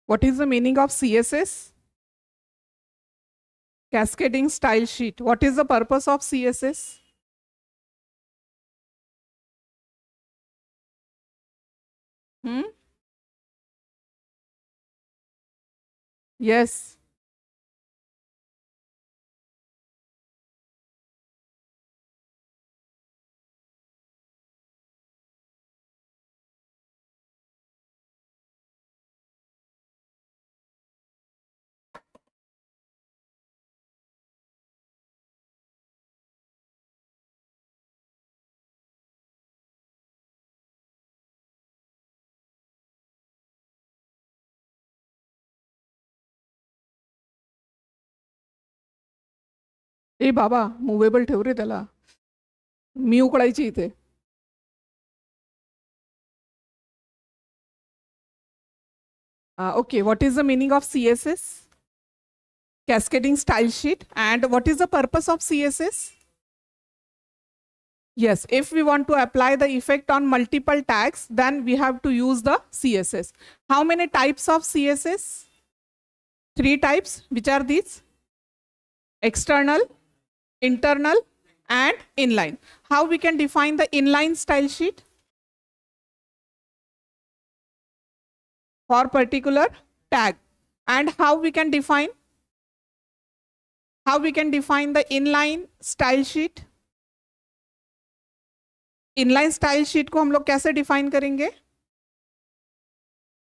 What is the meaning of CSS? Cascading style sheet. What is the purpose of CSS? Yes. A Baba movable ठेव रे त्याला. मी उकळायची इथे. Okay, what is the meaning of CSS? Cascading style sheet. And what is the purpose of CSS? Yes, if we want to apply the effect on multiple tags, then we have to use the CSS. How many types of CSS? 3 types. Which are these? External, internal, and inline. How we can define the inline style sheet? For particular tag. And how we can define? How we can define the inline style sheet? Inline style sheet को हम लोग कैसे define करेंगे?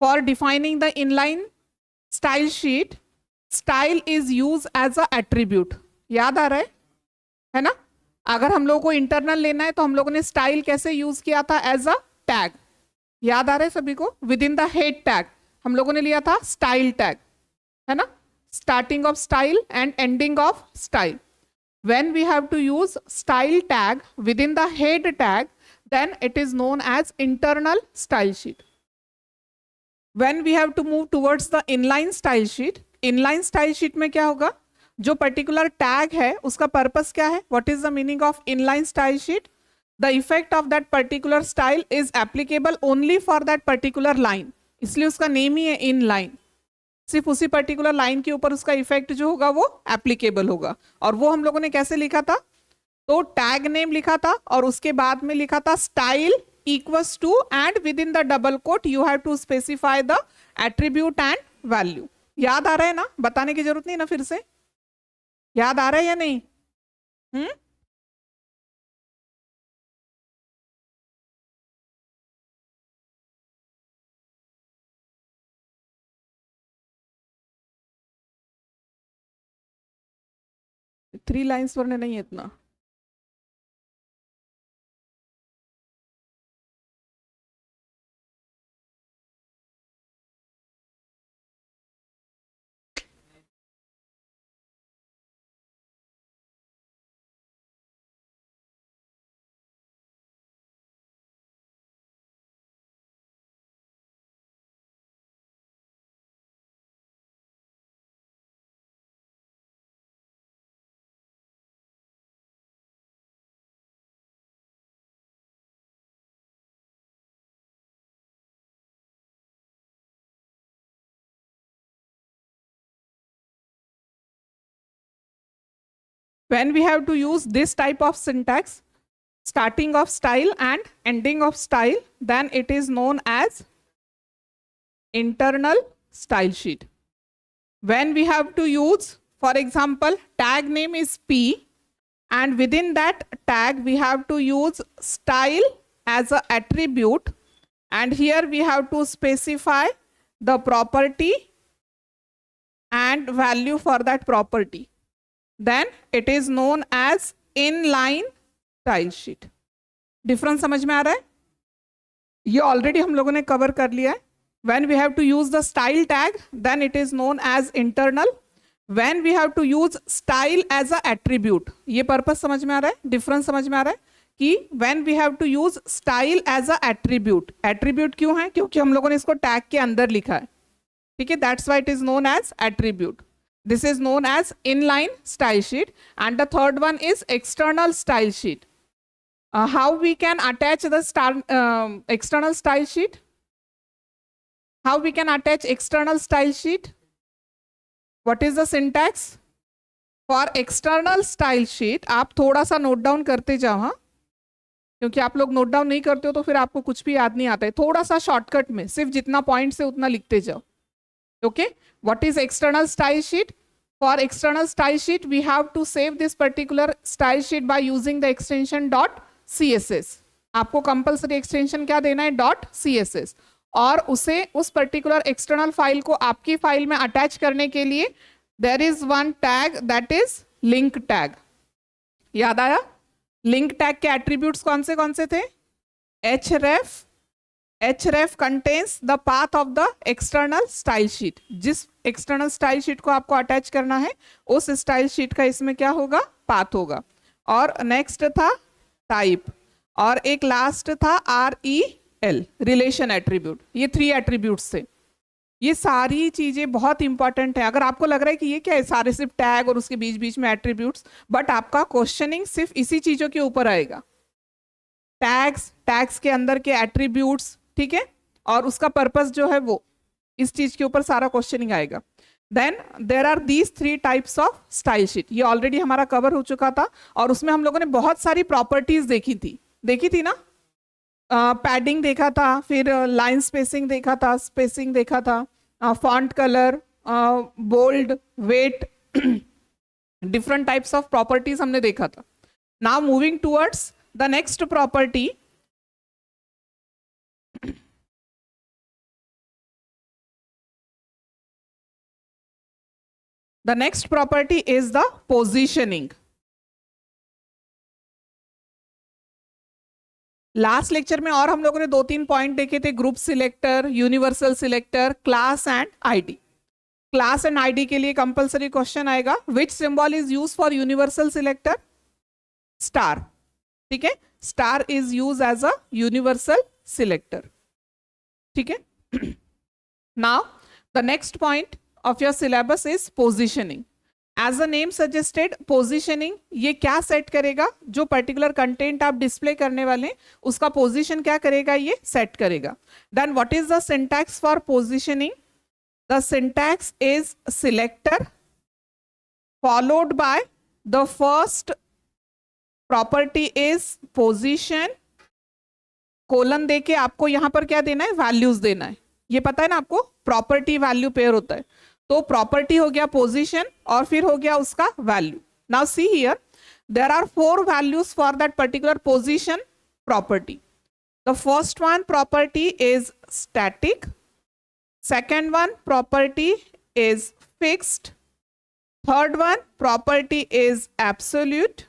For defining the inline style sheet, style is use as a attribute. याद आ रहा है ना? अगर हम लोगों को इंटरनल लेना है तो हम लोगों ने स्टाइल कैसे यूज किया था? As a tag. याद आ रहा है सभी को? Within the head tag हम लोगों ने लिया था स्टाइल टैग, है ना? Starting of style and ending of style. When we have to use style tag within the head tag, then it is known as internal style sheet. When we have to move towards the inline style sheet में क्या होगा? जो particular tag है उसका purpose क्या है? What is the meaning of inline style sheet? The effect of that particular style is applicable only for that particular line. इसलिए उसका name ही है inline. सिर्फ उसी पर्टिकुलर लाइन के ऊपर उसका इफेक्ट जो होगा वो एप्लीकेबल होगा. और वो हम लोगों ने कैसे लिखा था? तो टैग नेम लिखा था और उसके बाद में लिखा था style equals to and within the double quote you have to specify the attribute and value. याद आ रहा है ना? बताने की जरूरत नहीं ना फिर से. याद आ रहा है या नहीं? 3 लाइन्स वरने नहीं इतना. When we have to use this type of syntax, starting of style and ending of style, then it is known as internal style sheet. When we have to use, for example, tag name is P, and within that tag we have to use style as an attribute, and here we have to specify the property and value for that property. Then it is known as inline style sheet. Difference समझ में आ रहा है? ये already हम लोगों ने cover कर लिया है. When we have to use the style tag, then it is known as internal. When we have to use style as a attribute, ये पर्पस समझ में आ रहा है? डिफरेंस समझ में आ रहा है कि when we have to use style as a attribute, attribute क्यों है? क्योंकि हम लोगों ने इसको टैग के अंदर लिखा है. ठीक है, that's why it is known as attribute. This is known as inline style sheet. And the third one is external style sheet. How we can attach the external style sheet? how we can attach external style sheet? What is the syntax? For external style sheet आप थोड़ा सा note down करते जाओ, हाँ, क्योंकि आप लोग note down नहीं करते हो तो फिर आपको कुछ भी याद नहीं आता है। थोड़ा सा शॉर्टकट में सिर्फ जितना पॉइंट से उतना लिखते जाओ। Okay, what is external style sheet? For external style sheet we have to save this particular style sheet by using the extension .css। आपको कंपल्सरी एक्सटेंशन क्या देना है? .css। और उसे उस पर्टिकुलर एक्सटर्नल फाइल को आपकी फाइल में अटैच करने के लिए there is one tag, that is link tag. याद आया? लिंक टैग के एट्रीब्यूट्स कौन से थे? href contains the path of the external style sheet. जिस एक्सटर्नल स्टाइल शीट को आपको अटैच करना है उस स्टाइल शीट का इसमें क्या होगा? पाथ होगा। और नेक्स्ट था टाइप, और एक लास्ट था rel, रिलेशन एट्रीब्यूट। ये 3 एट्रीब्यूट्स थे। ये सारी चीजें बहुत इंपॉर्टेंट है। अगर आपको लग रहा है कि ये क्या है, सारे सिर्फ टैग और उसके बीच बीच में एट्रीब्यूट्स, बट आपका क्वेश्चनिंग सिर्फ इसी चीजों के ऊपर आएगा। टैग्स के अंदर के एट्रीब्यूट्स, ठीक है, और उसका पर्पस जो है वो, इस चीज के ऊपर सारा क्वेश्चनिंग आएगा। Then there are these 3 types of style sheet. ये ऑलरेडी हमारा कवर हो चुका था और उसमें हम लोगों ने बहुत सारी प्रॉपर्टीज देखी थी ना। पैडिंग देखा था, फिर लाइन स्पेसिंग देखा था, font colour, bold, weight, different types of properties हमने देखा था। Now moving towards the next property, the next property is the positioning. Last lecture में और हम लोगों ने 2-3 पॉइंट देखे थे, group selector, universal selector, class and ID. Class and ID के लिए कंपलसरी क्वेश्चन आएगा, which symbol is use for universal selector? Star. ठीक है, star is use as a universal selector. ठीक है, now the next point of your syllabus is positioning. As the name suggested, positioning ये क्या set करेगा? जो particular content आप display करने वाले उसका पोजीशन क्या करेगा? ये सेट करेगा। Then what is the syntax for positioning? The syntax is selector followed by the first property is position, colon देके आपको यहां पर क्या देना है? वैल्यूज देना है। ये पता है ना आपको, प्रॉपर्टी वैल्यू पेयर होता है। तो प्रॉपर्टी हो गया पोजीशन और फिर हो गया उसका value. Now see here, there are 4 values for that particular position property. The first one property is static, second one property is fixed, third one property is absolute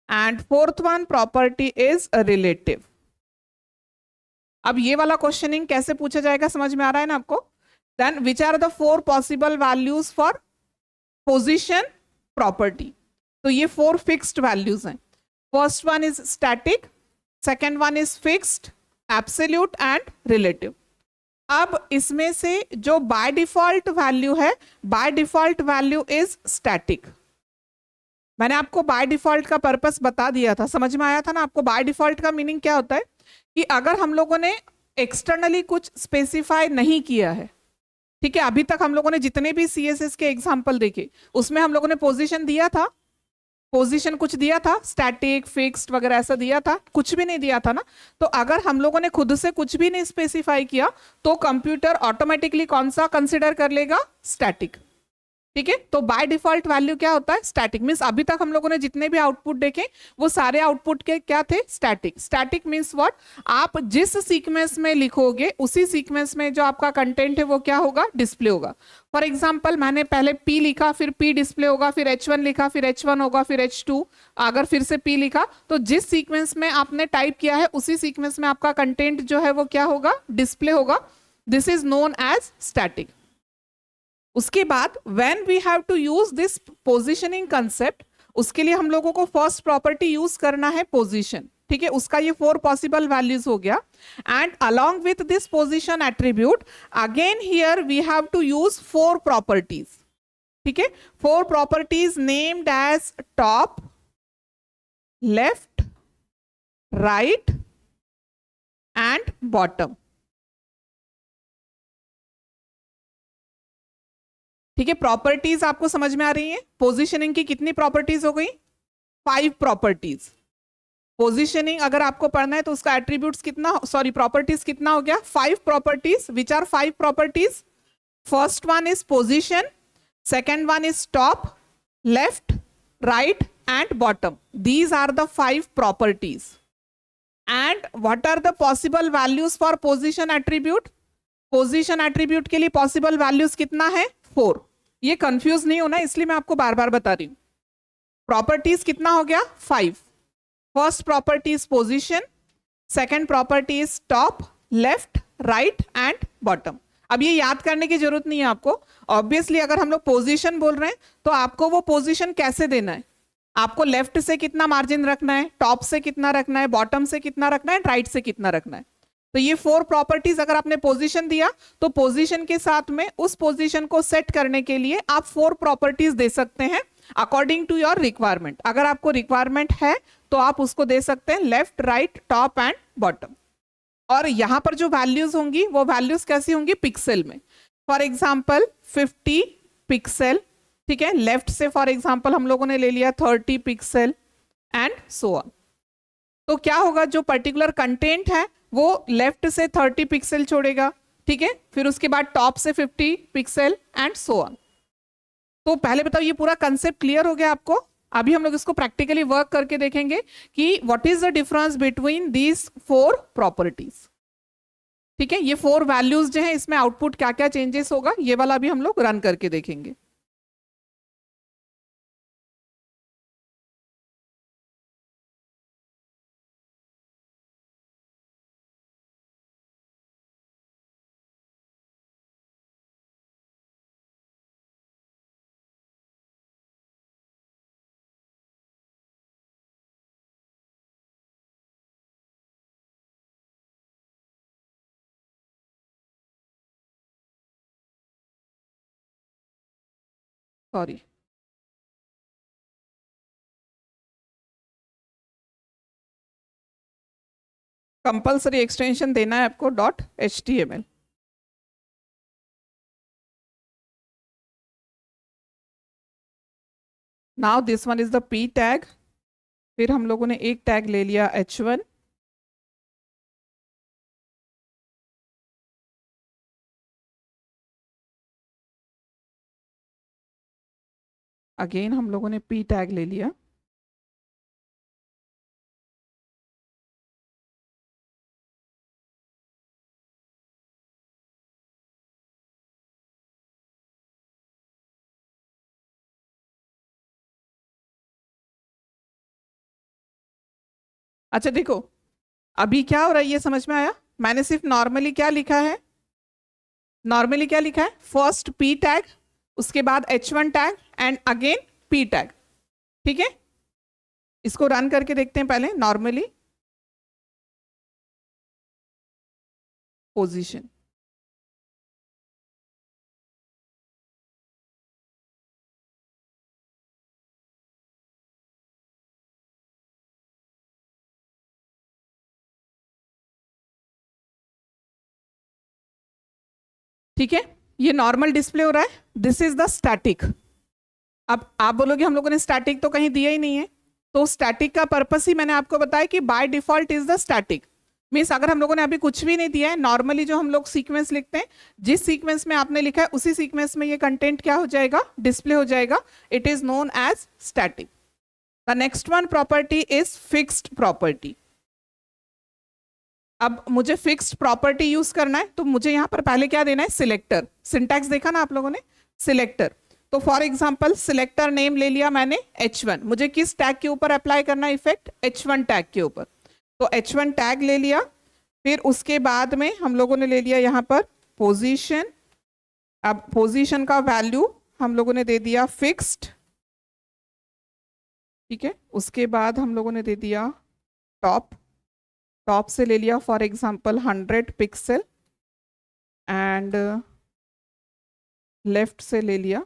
and fourth one property is relative. अब ये वाला questioning कैसे पूछा जाएगा समझ में आ रहा है ना आपको? Then which are the 4 possible values for position property? तो ये 4 fixed values हैं। First one is static, second one is fixed, absolute and relative. अब इसमें से जो by default value है, by default value is static. मैंने आपको by default का पर्पस बता दिया था, समझ में आया था ना आपको? by default का मीनिंग क्या होता है कि अगर हम लोगों ने एक्सटर्नली कुछ स्पेसिफाई नहीं किया है, ठीक है, अभी तक हम लोगों ने जितने भी CSS के एग्जाम्पल देखे उसमें हम लोगों ने पोजीशन दिया था, पोजीशन कुछ दिया था, स्टैटिक, फिक्स्ड वगैरह ऐसा दिया था? कुछ भी नहीं दिया था ना। तो अगर हम लोगों ने खुद से कुछ भी नहीं स्पेसिफाई किया तो कंप्यूटर ऑटोमेटिकली कौन सा कंसिडर कर लेगा? स्टैटिक। ठीक है, तो बाय डिफॉल्ट वैल्यू क्या होता है? स्टैटिक। मींस अभी तक हम लोगों ने जितने भी आउटपुट देखे वो सारे आउटपुट के क्या थे? स्टैटिक। Static means what? आप जिस सीक्वेंस में लिखोगे उसी सीक्वेंस में जो आपका कंटेंट है वो क्या होगा? डिस्प्ले होगा। फॉर एग्जाम्पल, मैंने पहले P लिखा, फिर P डिस्प्ले होगा, फिर H1 लिखा, फिर H1 होगा, फिर H2, अगर फिर से P लिखा तो जिस सीक्वेंस में आपने टाइप किया है उसी सीक्वेंस में आपका कंटेंट जो है वो क्या होगा? डिस्प्ले होगा। This is known as static. उसके बाद when we have to use this positioning concept, उसके लिए हम लोगों को फर्स्ट प्रॉपर्टी यूज करना है पोजीशन। ठीक है, उसका ये 4 पॉसिबल वैल्यूज हो गया। And along with this position attribute again here we have to use 4 properties. ठीक है, 4 properties named as top, left, right and bottom. ठीक है, प्रॉपर्टीज आपको समझ में आ रही है? पोजीशनिंग की कितनी प्रॉपर्टीज हो गई? 5 प्रॉपर्टीज। पोजीशनिंग अगर आपको पढ़ना है तो उसका एट्रीब्यूट्स कितना, सॉरी प्रॉपर्टीज कितना हो गया? 5 properties. Which are 5 properties? First one is position, second one is top, left, right and bottom. These are the 5 properties. And what are the possible values for position attribute? Position attribute के लिए possible values कितना है? 4. ये confuse नहीं होना इसलिए मैं आपको बार बार बता रही हूँ. प्रॉपर्टीज कितना हो गया? 5. First property is position, second property is top, left, right and bottom. अब ये याद करने की जरूरत नहीं है आपको. ऑब्वियसली अगर हम लोग पोजीशन बोल रहे हैं तो आपको वो पोजीशन कैसे देना है, आपको लेफ्ट से कितना मार्जिन रखना है, टॉप से कितना रखना है, बॉटम से कितना रखना है, राइट से कितना रखना है. तो ये 4 प्रॉपर्टीज अगर आपने पोजीशन दिया तो पोजीशन के साथ में उस पोजीशन को सेट करने के लिए आप 4 प्रॉपर्टीज दे सकते हैं अकॉर्डिंग टू योर रिक्वायरमेंट. अगर आपको रिक्वायरमेंट है तो आप उसको दे सकते हैं left, right, top and bottom. और यहां पर जो वैल्यूज होंगी वो वैल्यूज कैसी होंगी? पिक्सल में. फॉर एग्जाम्पल 50 पिक्सल, ठीक है. लेफ्ट से फॉर एग्जाम्पल हम लोगों ने ले लिया 30 पिक्सल एंड सो ऑन. तो क्या होगा, जो पर्टिकुलर कंटेंट है वो लेफ्ट से 30 पिक्सल छोड़ेगा, ठीक है. फिर उसके बाद टॉप से 50 पिक्सल एंड सो ऑन. तो पहले बताओ ये पूरा कंसेप्ट क्लियर हो गया आपको? अभी हम लोग इसको प्रैक्टिकली वर्क करके देखेंगे कि what is the difference between these 4 properties. ठीक है, ये 4 वैल्यूज जो है इसमें आउटपुट क्या क्या चेंजेस होगा ये वाला अभी हम लोग रन करके देखेंगे. सॉरी, कंपल्सरी एक्सटेंशन देना है आपको .html. Now this one is the p tag. फिर हम लोगों ने एक टैग ले लिया h1. अगेन हम लोगों ने p टैग ले लिया. अच्छा देखो अभी क्या हो रहा है ये समझ में आया? मैंने सिर्फ नॉर्मली क्या लिखा है, नॉर्मली क्या लिखा है? फर्स्ट p टैग, उसके बाद h1 tag and again p tag. ठीक है, इसको रन करके देखते हैं पहले. नॉर्मली पोजीशन, ठीक है, ये नॉर्मल डिस्प्ले हो रहा है. This is the static. अब आप बोलोगे हम लोगों ने स्टैटिक तो कहीं दिया ही नहीं है. तो स्टैटिक का पर्पस ही मैंने आपको बताया कि by default is the static. Means अगर हम लोगों ने अभी कुछ भी नहीं दिया है, नॉर्मली जो हम लोग सीक्वेंस लिखते हैं, जिस सीक्वेंस में आपने लिखा है उसी सीक्वेंस में ये कंटेंट क्या हो जाएगा? डिस्प्ले हो जाएगा. It is known as static. The next one property is fixed property. अब मुझे फिक्स्ड प्रॉपर्टी यूज करना है तो मुझे यहां पर पहले क्या देना है? सिलेक्टर. सिंटैक्स देखा ना आप लोगों ने? सिलेक्टर. तो फॉर एग्जांपल सिलेक्टर नेम ले लिया मैंने h1. मुझे किस टैग के ऊपर अप्लाई करना है इफेक्ट? h1 टैग के ऊपर. तो h1 टैग ले लिया. फिर उसके बाद में हम लोगों ने ले लिया यहाँ पर पोजीशन. अब पोजीशन का वैल्यू हम लोगों ने दे दिया फिक्स्ड. ठीक है, उसके बाद हम लोगों ने दे दिया टॉप. टॉप से ले लिया for example 100 pixel and left से ले लिया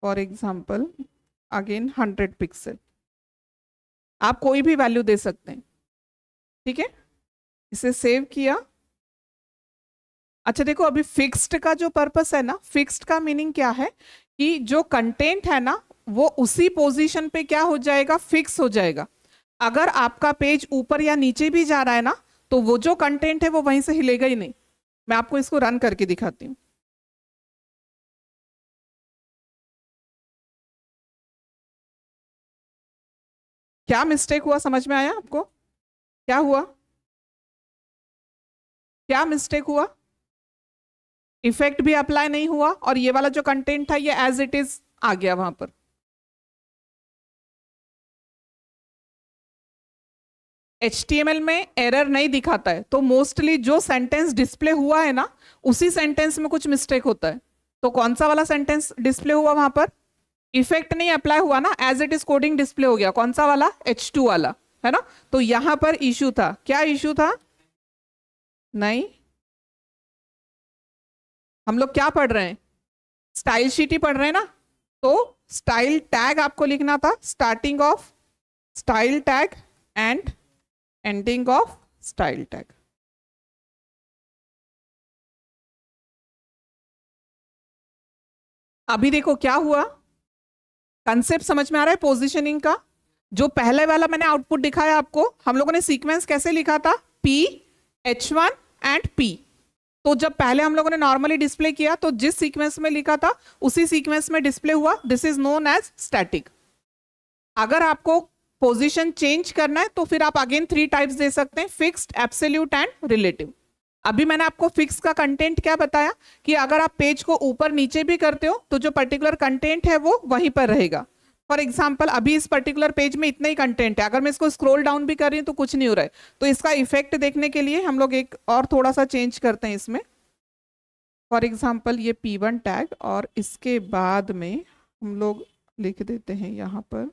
फॉर एग्जांपल अगेन 100 पिक्सल. आप कोई भी वैल्यू दे सकते हैं. ठीक है, इसे सेव किया. अच्छा देखो, अभी फिक्स्ड का जो पर्पस है ना, फिक्स्ड का मीनिंग क्या है कि जो कंटेंट है ना वो उसी पोजीशन पे क्या हो जाएगा, फिक्स हो जाएगा। अगर आपका पेज ऊपर या नीचे भी जा रहा है ना, तो वो जो कंटेंट है वो वहीं से हिलेगा ही नहीं। मैं आपको इसको रन करके दिखाती हूँ। क्या मिस्टेक हुआ, समझ में आया आपको? क्या हुआ? क्या मिस्टेक हुआ? इफेक्ट भी अप्लाई नहीं हुआ और ये वाला जो कंटेंट था ये एज इट इज आ गया वहां पर। HTML में एरर नहीं दिखाता है, तो मोस्टली जो सेंटेंस डिस्प्ले हुआ है ना, उसी सेंटेंस में कुछ मिस्टेक होता है। तो कौन सा वाला सेंटेंस डिस्प्ले हुआ वहां पर? इफेक्ट नहीं अप्लाई हुआ ना, as it is coding display हो गया। कौन सा वाला? H2 वाला, है ना? तो यहां पर इश्यू था। क्या इश्यू था? नहीं, हम लोग क्या पढ़ रहे हैं? स्टाइल शीट ही पढ़ रहे हैं ना। तो स्टाइल टैग आपको लिखना था, starting of style tag and ending of style tag. अभी देखो क्या हुआ, कंसेप्ट समझ में आ रहा है पोजीशनिंग का? जो पहले वाला मैंने आउटपुट दिखाया आपको, हम लोगों ने सीक्वेंस कैसे लिखा था? P, H1 and P। तो जब पहले हम लोगों ने नॉर्मली डिस्प्ले किया तो जिस सीक्वेंस में लिखा था उसी सीक्वेंस में डिस्प्ले हुआ। This is known as static. अगर आपको पोजीशन चेंज करना है तो फिर आप अगेन 3 टाइप्स दे सकते हैं, फिक्स्ड, एब्सोल्यूट एंड रिलेटिव। अभी मैंने आपको फिक्स का कंटेंट क्या बताया कि अगर आप पेज को ऊपर नीचे भी करते हो तो जो पर्टिकुलर कंटेंट है वो वहीं पर रहेगा। फॉर एग्जाम्पल अभी इस पर्टिकुलर पेज में इतना ही कंटेंट है, अगर मैं इसको स्क्रॉल डाउन भी कर रही हूँ तो कुछ नहीं हो रहा है। तो इसका इफेक्ट देखने के लिए हम लोग एक और थोड़ा सा चेंज करते हैं इसमें। फॉर एग्जाम्पल ये P1 टैग और इसके बाद में हम लोग लिख देते हैं यहाँ पर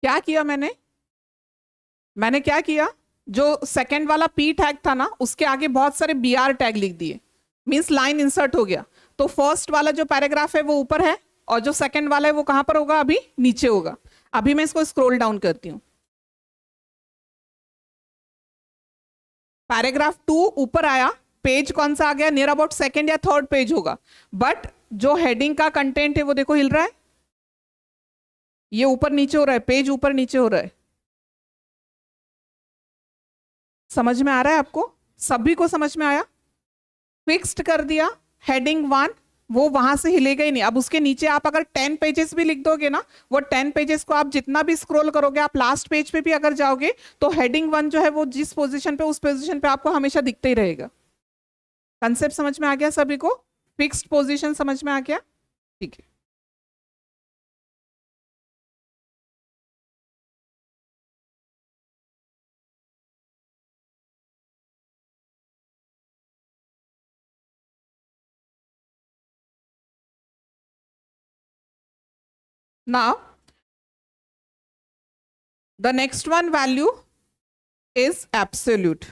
क्या किया मैंने। मैंने क्या किया, जो सेकंड वाला P टैग था ना उसके आगे बहुत सारे BR टैग लिख दिए, मींस लाइन इंसर्ट हो गया। तो फर्स्ट वाला जो पैराग्राफ है वो ऊपर है और जो सेकंड वाला है वो कहां पर होगा? अभी नीचे होगा। अभी मैं इसको स्क्रॉल डाउन करती हूँ। पैराग्राफ 2 ऊपर आया, पेज कौन सा आ गया? नियर अबाउट सेकंड या थर्ड पेज होगा। बट जो हेडिंग का कंटेंट है वो देखो हिल रहा है, ये ऊपर नीचे हो रहा है, पेज ऊपर नीचे हो रहा है। समझ में आ रहा है आपको? सभी को समझ में आया? फिक्स्ड कर दिया हेडिंग 1, वो वहां से हिलेगा ही नहीं। अब उसके नीचे आप अगर 10 पेजेस भी लिख दोगे ना, वो 10 पेजेस को आप जितना भी स्क्रॉल करोगे, आप लास्ट पेज पे भी अगर जाओगे तो हेडिंग 1 जो है वो जिस पोजीशन पे, उस पोजीशन पे आपको हमेशा दिखता ही रहेगा। कंसेप्ट समझ में आ गया सभी को? फिक्स्ड पोजीशन समझ में आ गया? ठीक है। Now the next one value is absolute.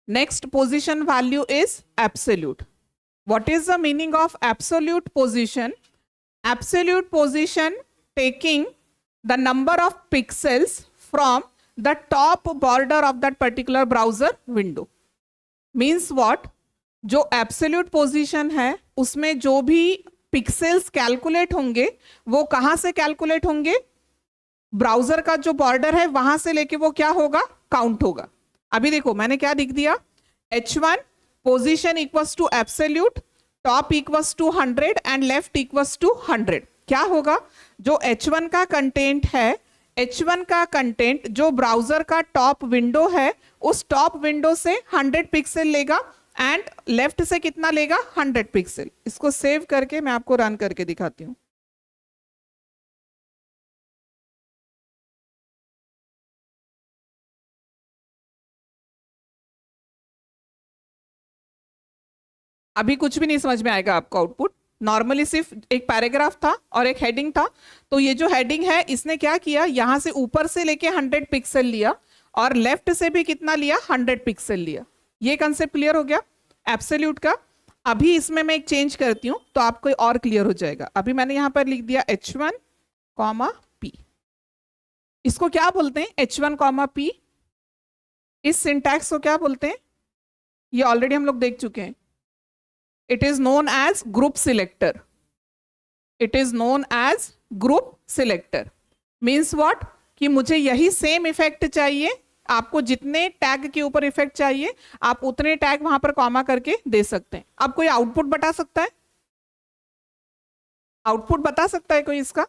Next position value is absolute. What is the meaning of absolute position? Absolute position taking the number of pixels from the top border of that particular browser window. Means what? जो absolute position है उसमें जो भी pixels calculate होंगे वो कहां से calculate होंगे? ब्राउजर का जो बॉर्डर है वहां से लेके वो क्या होगा? काउंट होगा। अभी देखो मैंने क्या लिख दिया, H1 position equals to absolute, top equals to 100 and left equals to 100। क्या होगा? जो H1 का कंटेंट है, H1 का कंटेंट जो ब्राउजर का टॉप विंडो है, उस टॉप विंडो से 100 पिक्सल लेगा एंड लेफ्ट से कितना लेगा? 100 पिक्सल। इसको सेव करके मैं आपको रन करके दिखाती हूँ। अभी कुछ भी नहीं समझ में आएगा आपको आउटपुट। नॉर्मली सिर्फ एक पैराग्राफ था और एक हेडिंग था, तो ये जो हेडिंग है इसने क्या किया, यहां से ऊपर से लेके 100 पिक्सल लिया और लेफ्ट से भी कितना लिया, 100 पिक्सल लिया। ये कंसेप्ट क्लियर हो गया एब्सोल्यूट का। अभी इसमें मैं एक चेंज करती हूँ तो आपको और क्लियर हो जाएगा। अभी मैंने यहाँ पर लिख दिया H1 कॉमा P। इसको क्या बोलते हैं, H1 कॉमा P, इस सिंटैक्स को क्या बोलते हैं, ये ऑलरेडी हम लोग देख चुके हैं। It is known age group selector. It is known age group selector means what, कि मुझे यही सेम इफेक्ट चाहिए, आपको जितने टैग के ऊपर इफेक्ट चाहिए आप उतने टैग वहां पर कॉमा करके दे सकते हैं। अब कोई आउटपुट बता सकता है, आउटपुट बता सकता है कोई इसका,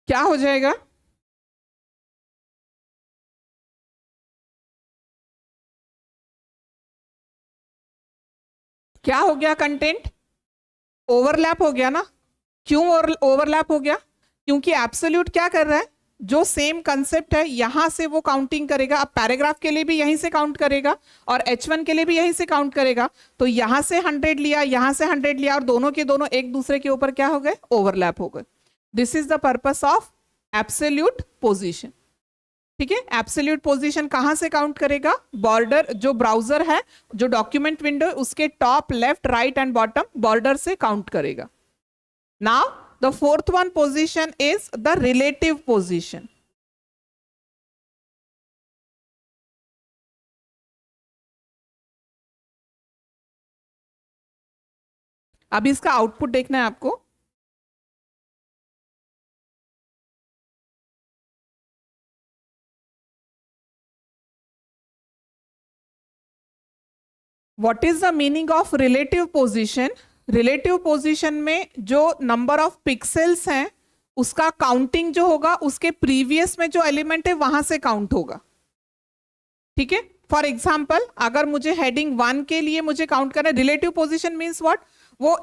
क्या हो जाएगा? क्या हो गया, कंटेंट ओवरलैप हो गया ना। क्यों ओवरलैप हो गया? क्योंकि एब्सोल्यूट क्या कर रहा है, जो सेम कंसेप्ट है यहां से वो काउंटिंग करेगा। अब पैराग्राफ के लिए भी यहीं से काउंट करेगा और H1 के लिए भी यहीं से काउंट करेगा। तो यहां से 100 लिया, यहां से 100 लिया और दोनों के दोनों एक दूसरे के ऊपर क्या हो गए, ओवरलैप हो गए। This is the purpose of absolute position. ठीक है, एब्सोल्यूट पोजीशन कहां से काउंट करेगा, बॉर्डर, जो ब्राउजर है, जो डॉक्यूमेंट विंडो, उसके top, left, right and bottom border से काउंट करेगा। Now the fourth one position is the relative position. अब इसका आउटपुट देखना है आपको। What is the meaning of relative position? Relative position में जो नंबर ऑफ पिक्सेल्स हैं उसका काउंटिंग जो होगा उसके प्रीवियस में जो एलिमेंट है वहां से काउंट होगा। ठीक है, फॉर एग्जाम्पल अगर मुझे हेडिंग 1 के लिए मुझे काउंट करना है, रिलेटिव पोजीशन मीन्स व्हाट, वो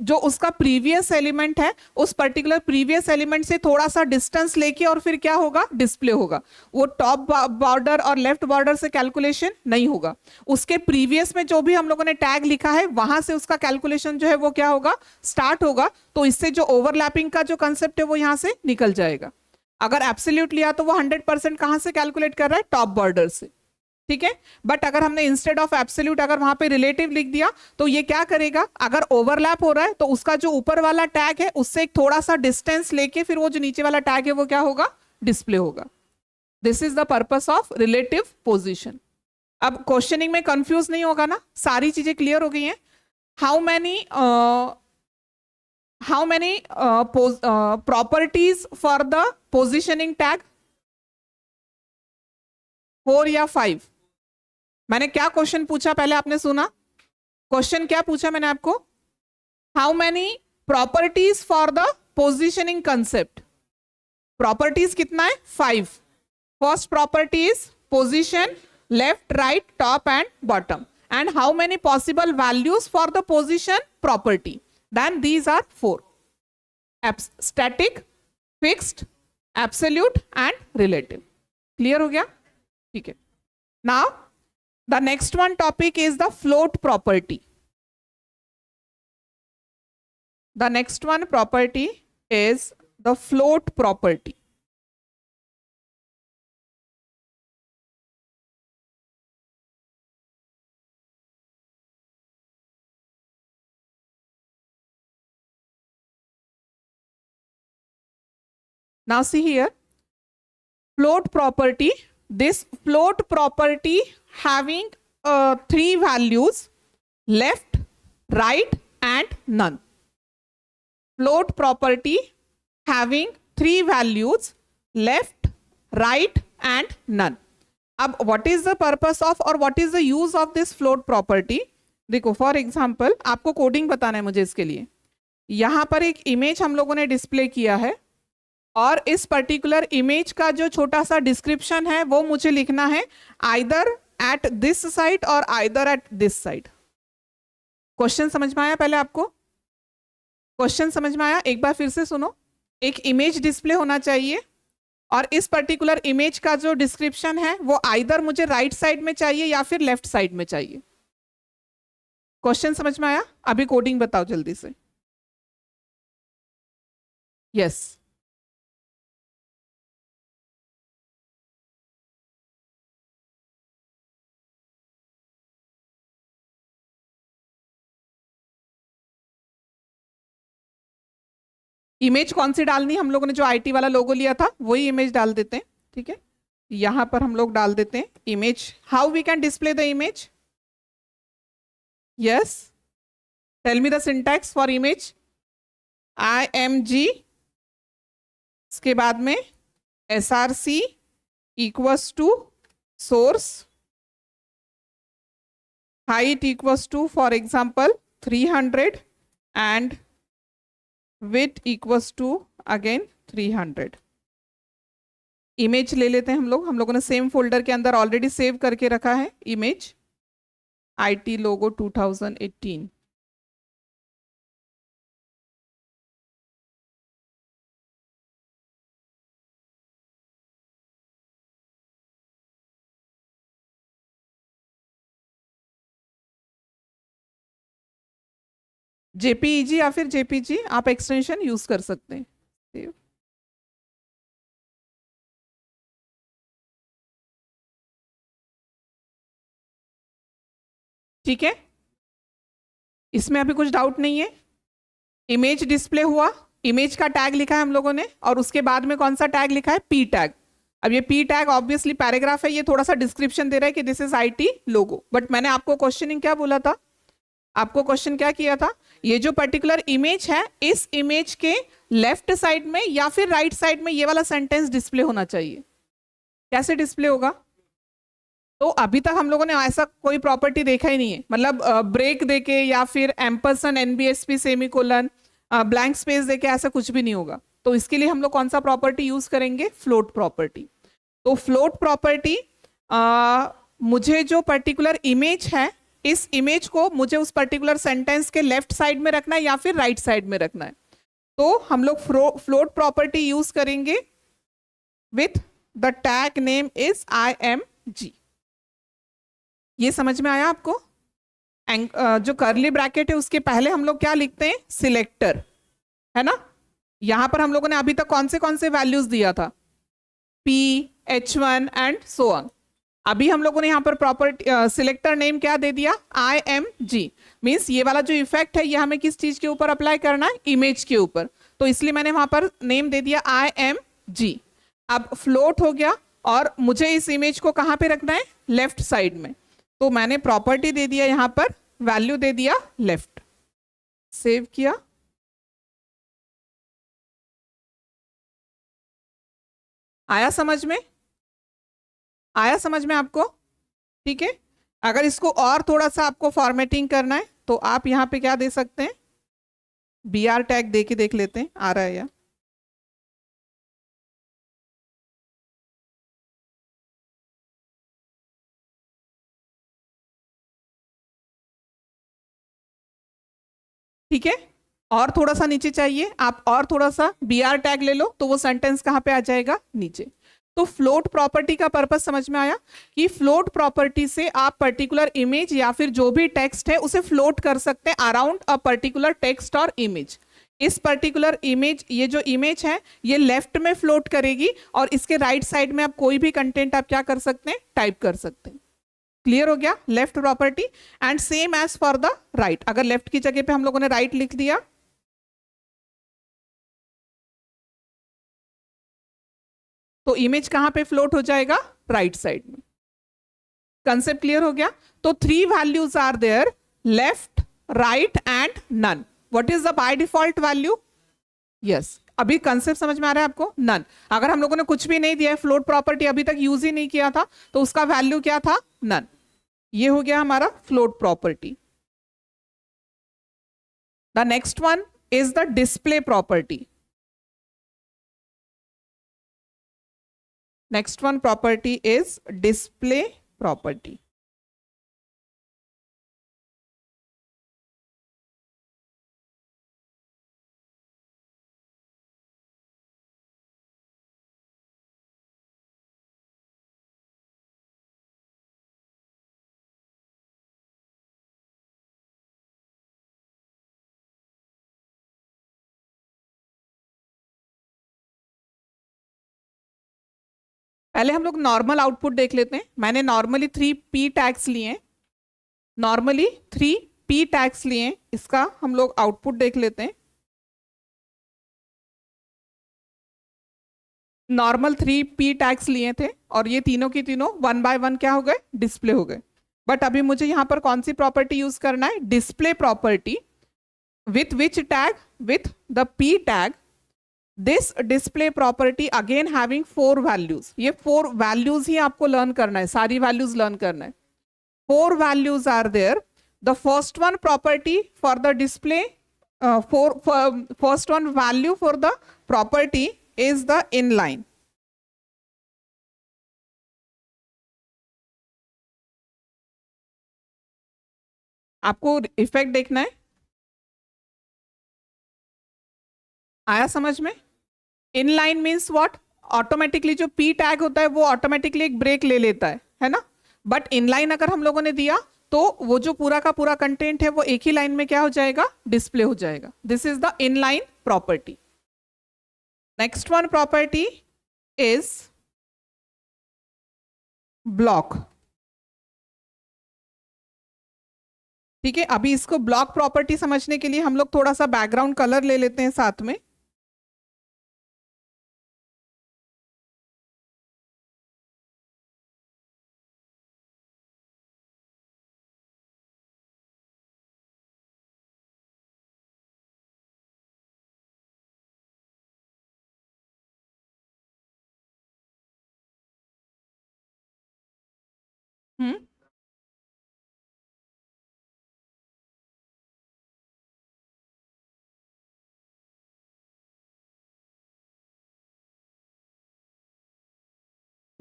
जो उसका प्रीवियस एलिमेंट है उस पर्टिकुलर प्रीवियस एलिमेंट से थोड़ा सा डिस्टेंस लेके और फिर क्या होगा, डिस्प्ले होगा। वो टॉप बॉर्डर और लेफ्ट बॉर्डर से कैलकुलेशन नहीं होगा, उसके प्रीवियस में जो भी हम लोगों ने टैग लिखा है वहां से उसका कैलकुलेशन जो है वो क्या होगा, स्टार्ट होगा। तो इससे जो ओवरलैपिंग का जो कंसेप्ट है वो यहां से निकल जाएगा। अगर एब्सोल्यूट लिया तो वो 100% कहां से कैलकुलेट कर रहा है, टॉप बॉर्डर से। ठीक है, बट अगर हमने इंस्टेड ऑफ एब्सोल्यूट अगर वहां पे रिलेटिव लिख दिया तो ये क्या करेगा, अगर ओवरलैप हो रहा है तो उसका जो ऊपर वाला टैग है उससे एक थोड़ा सा डिस्टेंस लेके फिर वो जो नीचे वाला टैग है वो क्या होगा, डिस्प्ले होगा। This is the purpose of relative position. अब क्वेश्चनिंग में कंफ्यूज नहीं होगा ना, सारी चीजें क्लियर हो गई हैं। How many properties for the positioning tag, 4 या 5? मैंने क्या क्वेश्चन पूछा, पहले आपने सुना क्वेश्चन क्या पूछा मैंने आपको, how many properties for the positioning concept? Properties कितना है, 5। First property is position, left, right, top and bottom. And how many possible values for the position property? Then these are 4, static, fixed, absolute and relative. Clear हो गया? ठीक है, now the next one topic is the float property. The next one property is the float property. Now see here, float property. This float property having 3 values, left, right and none. Float property having 3 values, left, right and none. अब what is the purpose of or what is the use of this float property? देखो for example आपको coding बताना है मुझे इसके लिए। यहां पर एक इमेज हम लोगों ने डिस्प्ले किया है और इस पर्टिकुलर इमेज का जो छोटा सा डिस्क्रिप्शन है वो मुझे लिखना है आइदर एट दिस साइड और either at this side. Question समझ में आया? पहले आपको क्वेश्चन समझ में आया? एक बार फिर से सुनो। एक इमेज डिस्प्ले होना चाहिए और इस पर्टिकुलर इमेज का जो डिस्क्रिप्शन है वो आइदर मुझे राइट साइड में चाहिए या फिर लेफ्ट साइड में चाहिए। क्वेश्चन समझ में आया? अभी कोडिंग बताओ जल्दी से। यस। इमेज कौन सी डालनी? हम लोगों ने जो आईटी वाला लोगो लिया था वही इमेज डाल देते हैं, ठीक है। यहां पर हम लोग डाल देते हैं image. How we can display the image? Yes, tell me the syntax for image. IMG, इसके बाद में SRC equals to source, height equals to for example 300 and width equals to again 300। Image ले लेते हैं हम लोगों ने सेम फोल्डर के अंदर ऑलरेडी सेव करके रखा है इमेज, IT लोगो 2018। JPEG या फिर JPG आप एक्सटेंशन यूज कर सकते हैं। सेव। ठीक है, इसमें अभी कुछ डाउट नहीं है। इमेज डिस्प्ले हुआ, इमेज का टैग लिखा है हम लोगों ने, और उसके बाद में कौन सा टैग लिखा है? P tag. अब ये P टैग ऑब्वियसली पैराग्राफ है, ये थोड़ा सा डिस्क्रिप्शन दे रहा है कि this is IT logo, but मैंने आपको क्वेश्चनिंग क्या बोला था? आपको क्वेश्चन क्या किया था? ये जो पर्टिकुलर इमेज है, इस इमेज के लेफ्ट साइड में या फिर राइट साइड में ये वाला सेंटेंस डिस्प्ले होना चाहिए। कैसे डिस्प्ले होगा? तो अभी तक हम लोगों ने ऐसा कोई प्रॉपर्टी देखा ही नहीं है, मतलब ब्रेक देके या फिर एम्परसन NBSP सेमीकोलन ब्लैंक स्पेस देके ऐसा कुछ भी नहीं होगा। तो इसके लिए हम लोग कौन सा प्रॉपर्टी यूज करेंगे? Float property. तो फ्लोट प्रॉपर्टी, मुझे जो पर्टिकुलर इमेज है, इस इमेज को मुझे उस पर्टिकुलर सेंटेंस के लेफ्ट साइड में रखना है या फिर राइट साइड में रखना है। तो हम लोग फ्लोट प्रॉपर्टी यूज करेंगे with the tag name is IMG। ये समझ में आया आपको? जो कर्ली ब्रैकेट है उसके पहले हम लोग क्या लिखते हैं? सिलेक्टर, है ना। यहां पर हम लोगों ने अभी तक कौन से वैल्यूज दिया था? P, H1 and so on. अभी हम लोगों ने यहाँ पर प्रॉपर्टी सिलेक्टर नेम क्या दे दिया? IMG। मीन्स ये वाला जो इफेक्ट है ये हमें किस चीज के ऊपर अप्लाई करना है? इमेज के ऊपर। तो इसलिए मैंने वहां पर नेम दे दिया IMG। अब फ्लोट हो गया, और मुझे इस इमेज को कहाँ पे रखना है? लेफ्ट साइड में। तो मैंने प्रॉपर्टी दे दिया, यहाँ पर वैल्यू दे दिया लेफ्ट। सेव किया। आया समझ में? आया समझ में आपको? ठीक है। अगर इसको और थोड़ा सा आपको फॉर्मेटिंग करना है तो आप यहाँ पे क्या दे सकते हैं? BR टैग दे के देख लेते हैं आ रहा है या। ठीक है, और थोड़ा सा नीचे चाहिए आप, और थोड़ा सा BR टैग ले लो तो वो सेंटेंस कहाँ पे आ जाएगा? नीचे। तो फ्लोट प्रॉपर्टी का पर्पस समझ में आया कि फ्लोट प्रॉपर्टी से आप पर्टिकुलर इमेज या फिर जो भी टेक्स्ट है उसे फ्लोट कर सकते हैं अराउंड अ पर्टिकुलर टेक्स्ट और इमेज। इस पर्टिकुलर इमेज, ये जो इमेज है ये लेफ्ट में फ्लोट करेगी, और इसके राइट साइड में आप कोई भी कंटेंट आप क्या कर सकते हैं? टाइप कर सकते हैं। क्लियर हो गया? Left property. And same as for the right, अगर लेफ्ट की जगह पे हम लोगों ने राइट लिख दिया तो इमेज कहां पे फ्लोट हो जाएगा? राइट साइड में। कंसेप्ट क्लियर हो गया? तो 3 values are there, left, right and none. What is the by default value? Yes, अभी कंसेप्ट समझ में आ रहा है आपको? नन। अगर हम लोगों ने कुछ भी नहीं दिया है, फ्लोट प्रॉपर्टी अभी तक यूज ही नहीं किया था, तो उसका वैल्यू क्या था? नन। ये हो गया हमारा float property. The next one is the display property. Next one property is display property. पहले हम लोग नॉर्मल आउटपुट देख लेते हैं। मैंने नॉर्मली 3p टैग्स लिए हैं, नॉर्मली 3p टैग्स लिए हैं, इसका हम लोग आउटपुट देख लेते हैं। नॉर्मल 3p टैग्स लिए थे और ये तीनों की तीनों 1 बाय 1 क्या हो गए, डिस्प्ले हो गए। बट अभी मुझे यहाँ पर कौन सी प्रॉपर्टी यूज करना है, display property. With which tag, with the p tag. This display property again having 4 values. ये 4 वैल्यूज ही आपको लर्न करना है, सारी वैल्यूज लर्न करना है। 4 values are there. The first one property for the display, first one value for the property is the inline. आपको effect देखना है, आया समझ में? इनलाइन मीन्स व्हाट, ऑटोमेटिकली जो पी टैग होता है वो ऑटोमेटिकली एक ब्रेक ले लेता है ना। बट इनलाइन अगर हम लोगों ने दिया तो वो जो पूरा का पूरा कंटेंट है वो एक ही लाइन में क्या हो जाएगा, डिस्प्ले हो जाएगा। This is the inline property. Next one property is block. ठीक है, अभी इसको ब्लॉक प्रॉपर्टी समझने के लिए हम लोग थोड़ा सा बैकग्राउंड कलर ले लेते हैं साथ में।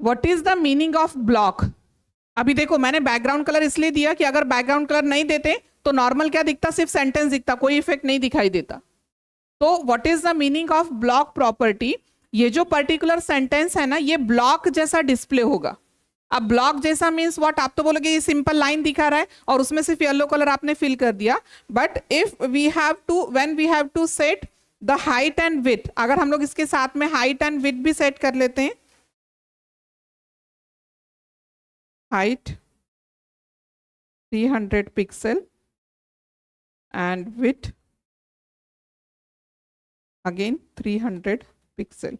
What is the meaning of block? अभी देखो मैंने बैकग्राउंड कलर इसलिए दिया कि अगर बैकग्राउंड कलर नहीं देते तो नॉर्मल क्या दिखता, सिर्फ सेंटेंस दिखता, कोई इफेक्ट नहीं दिखाई देता। तो what is the meaning of block property? ये जो पर्टिकुलर सेंटेंस है ना, ये ब्लॉक जैसा डिस्प्ले होगा। अब ब्लॉक जैसा मीन्स व्हाट, आप तो बोलोगे ये सिंपल लाइन दिखा रहा है और उसमें सिर्फ येलो कलर आपने फिल कर दिया। But if we have to, when we have to set the height and width, अगर हम लोग इसके साथ में हाइट एंड विड्थ भी सेट कर लेते हैं, height 300 pixel and width again 300 pixel।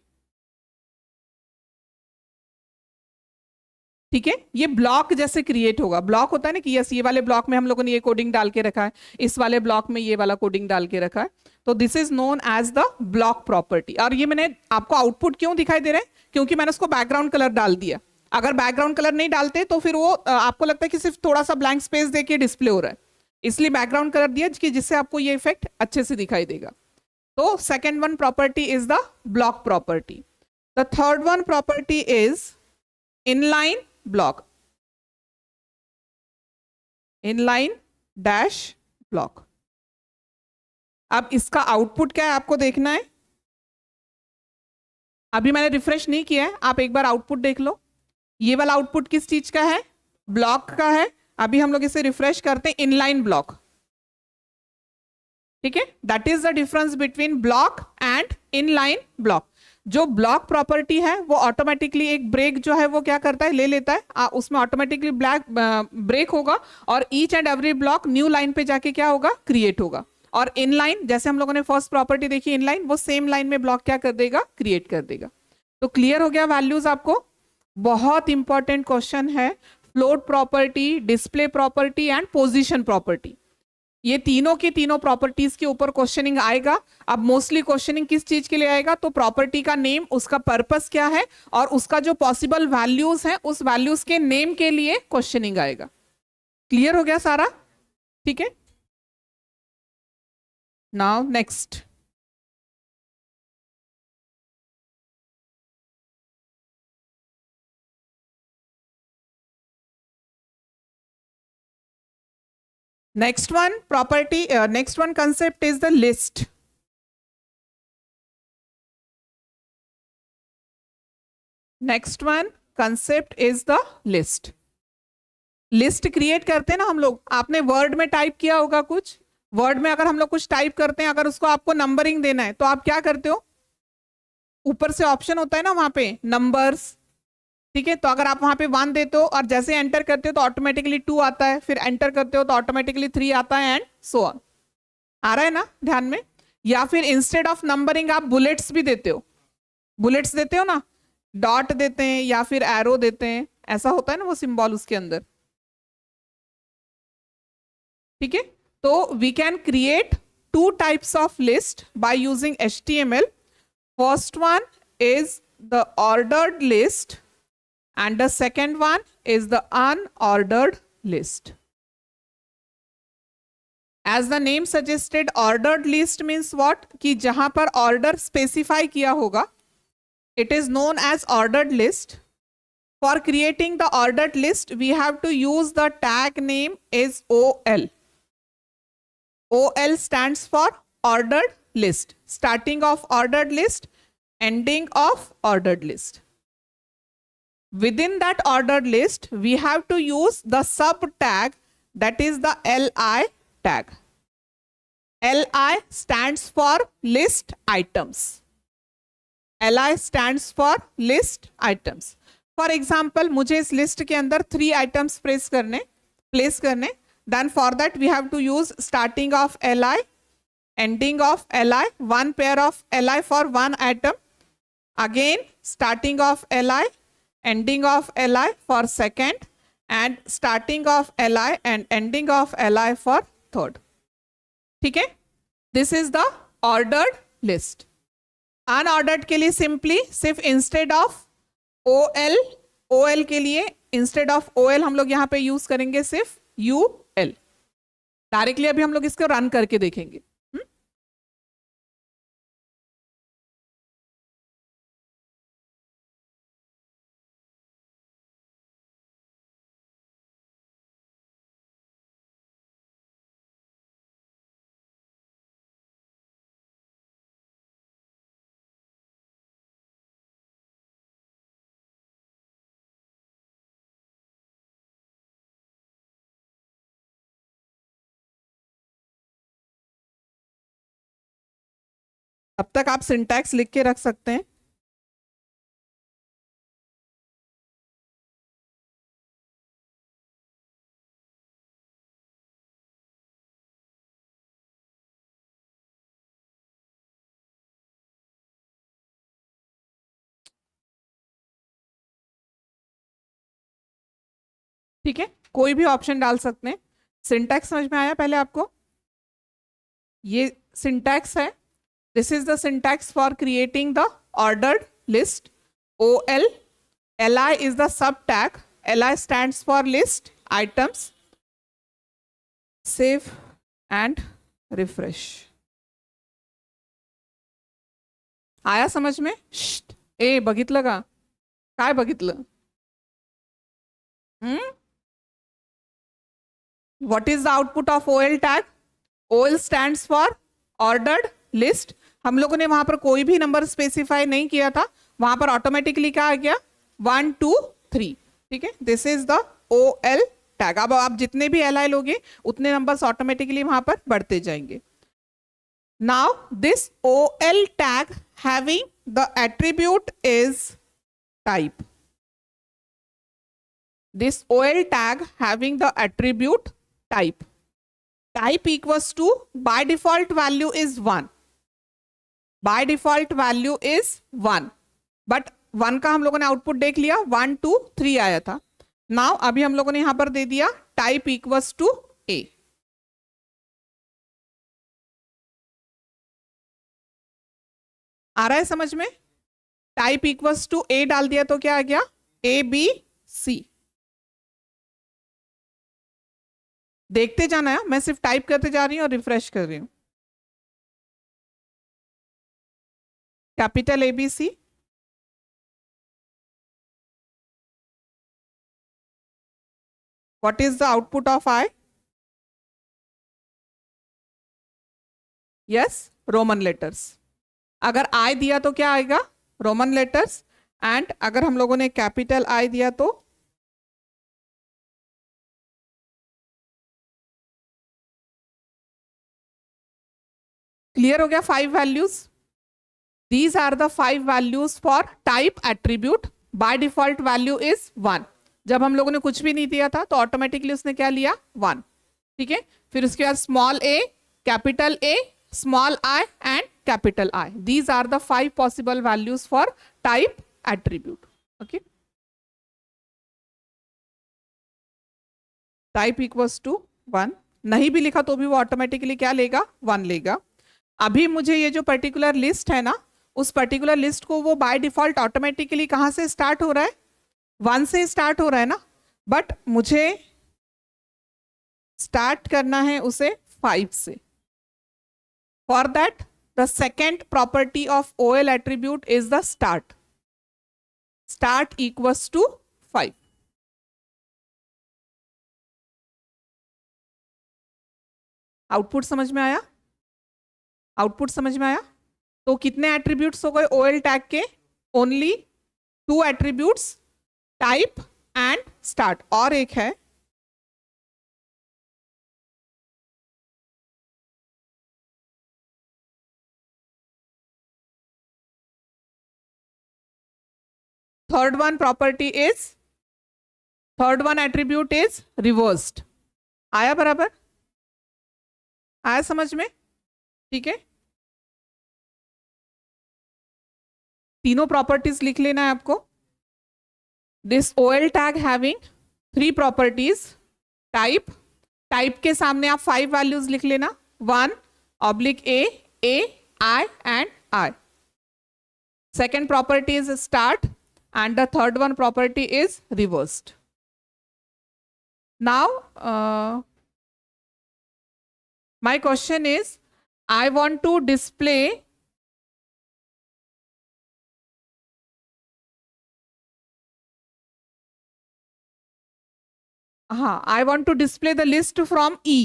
ठीक है, ये ब्लॉक जैसे क्रिएट होगा। ब्लॉक होता है ना कि यस, ये वाले ब्लॉक में हम लोगों ने ये कोडिंग डाल के रखा है, इस वाले ब्लॉक में ये वाला कोडिंग डाल के रखा है। तो this is known as the block property. और ये मैंने आपको आउटपुट क्यों दिखाई दे रहा है, क्योंकि मैंने उसको बैकग्राउंड कलर डाल दिया। अगर बैकग्राउंड कलर नहीं डालते तो फिर वो आपको लगता है कि सिर्फ थोड़ा सा ब्लैंक स्पेस देके डिस्प्ले हो रहा है, इसलिए बैकग्राउंड कलर दिया कि जिससे आपको ये इफेक्ट अच्छे से दिखाई देगा। तो second one property is the block property. The third one property is inline block, inline dash block. अब इसका आउटपुट क्या है आपको देखना है। अभी मैंने रिफ्रेश नहीं किया है, आप एक बार आउटपुट देख लो। ये वाला आउटपुट किस चीज का है, ब्लॉक का है। अभी हम लोग इसे रिफ्रेश करते हैं, इनलाइन ब्लॉक। ठीक है, that is the difference between block and inline block. जो ब्लॉक प्रॉपर्टी है वो ऑटोमेटिकली एक ब्रेक जो है वो क्या करता है, ले लेता है, उसमें ऑटोमेटिकली ब्रेक होगा और each and every block new line पे जाके क्या होगा, क्रिएट होगा। और इनलाइन, जैसे हम लोगों ने फर्स्ट प्रॉपर्टी देखी इनलाइन, वो सेम लाइन में ब्लॉक क्या कर देगा, क्रिएट कर देगा। तो क्लियर हो गया वैल्यूज आपको? बहुत इंपॉर्टेंट क्वेश्चन है। Float property, display property and position property, ये तीनों की तीनों प्रॉपर्टीज के ऊपर क्वेश्चनिंग आएगा। अब मोस्टली क्वेश्चनिंग किस चीज के लिए आएगा, तो प्रॉपर्टी का नेम, उसका पर्पस क्या है और उसका जो पॉसिबल वैल्यूज है उस वैल्यूज के नेम के लिए क्वेश्चनिंग आएगा। क्लियर हो गया सारा? ठीक है, now next. Next one property, next one concept is the list. Next one concept is the list. List create करते हैं ना हम लोग, आपने वर्ड में टाइप किया होगा कुछ, वर्ड में अगर हम लोग कुछ टाइप करते हैं, अगर उसको आपको नंबरिंग देना है तो आप क्या करते हो, ऊपर से ऑप्शन होता है ना वहां पे नंबर्स, ठीक है, तो अगर आप वहां पे 1 देते हो और जैसे एंटर करते हो तो ऑटोमेटिकली 2 आता है, फिर एंटर करते हो तो ऑटोमेटिकली 3 आता है, एंड सो ऑन। आ रहा है ना ध्यान में? या फिर इंस्टेड ऑफ नंबरिंग आप बुलेट्स भी देते हो, बुलेट्स देते हो ना, डॉट देते हैं या फिर एरो देते हैं, ऐसा होता है ना वो सिंबल उसके अंदर। ठीक है, तो we can create 2 types of list by using HTML. First one is the ordered list and the second one is the unordered list. As the name suggested, ordered list means what? कि जहां पर order specify किया होगा, it is known as ordered list. For creating the ordered list, we have to use the tag name is OL. OL stands for ordered list. Starting of ordered list, ending of ordered list. Within that ordered list, we have to use the sub tag, that is the LI tag. LI stands for list items. LI stands for list items. For example, मुझे इस list के अंदर 3 items place करने, then for that we have to use starting of LI, ending of LI, 1 pair of LI for 1 item, again starting of LI, ending of LI for second, and starting of LI and ending of LI for third. ठीक है, this is the ordered list. Unordered के लिए simply सिर्फ instead of OL के लिए instead of OL हम लोग यहां पे यूज करेंगे सिर्फ UL. डायरेक्टली अभी हम लोग इसको रन करके देखेंगे. अब तक आप सिंटैक्स लिख के रख सकते हैं. ठीक है, कोई भी ऑप्शन डाल सकते हैं. सिंटैक्स समझ में आया पहले आपको? ये सिंटैक्स है. This is the syntax for creating the ordered list. OL, LI is the sub tag. LI stands for list items. Save and refresh. आया समझ में? ए बघितलं का? काय बघितलं? What is the output of OL tag? OL stands for ordered list. हम लोगों ने वहां पर कोई भी नंबर स्पेसिफाई नहीं किया था, वहां पर ऑटोमेटिकली क्या आ गया? 1 2 3. ठीक है, this is the OL tag. अब आप जितने भी LI लोगे उतने नंबर्स ऑटोमेटिकली वहां पर बढ़ते जाएंगे. Now this OL tag having the attribute is type. This OL tag having the attribute type. Type equals to, by default value is 1. By default value is 1. But 1 का हम लोगों ने आउटपुट देख लिया, 1 2 3 आया था. नाउ अभी हम लोगों ने यहां पर दे दिया टाइप इक्वल्स टू A. आ रहा है समझ में? टाइप इक्वल्स टू A डाल दिया तो क्या आ गया? ABC. देखते जाना है, मैं सिर्फ टाइप करते जा रही हूँ और रिफ्रेश कर रही हूँ. Capital ABC. What is the output of I? Yes, Roman letters. अगर I दिया तो क्या आएगा? Roman letters. एंड अगर हम लोगों ने कैपिटल I दिया तो क्लियर हो गया? 5 values. These are the 5 values for type attribute bye default value is 1। जब हम लोगों ने कुछ भी नहीं दिया था तो ऑटोमेटिकली उसने क्या लिया 1। ठीक है, फिर उसके बाद small A, small I and capital I. These are the 5 possible values for type attribute. Okay, type equals to 1, नहीं भी लिखा तो भी वो ऑटोमेटिकली क्या लेगा 1 लेगा। अभी मुझे ये जो पर्टिकुलर लिस्ट है ना, उस पर्टिकुलर लिस्ट को वो बाय डिफॉल्ट ऑटोमेटिकली कहाँ से स्टार्ट हो रहा है, 1 से स्टार्ट हो रहा है ना, बट मुझे स्टार्ट करना है उसे 5 से। For that the second property of OL attribute is the start. Start equals to 5। Output समझ में आया? आउटपुट समझ में आया? तो कितने एट्रीब्यूट्स हो गए OL टैग के? Only 2 attributes, type and start. और एक है third one attribute is reversed. आया बराबर? आया समझ में? ठीक है, तीनों प्रॉपर्टीज लिख लेना है आपको। This OL tag having 3 properties. Type के सामने आप 5 वैल्यूज लिख लेना, 1/A, I and I. Second property is start and the third one property is reversed. Now my question is, I want to display I want to display the list from E.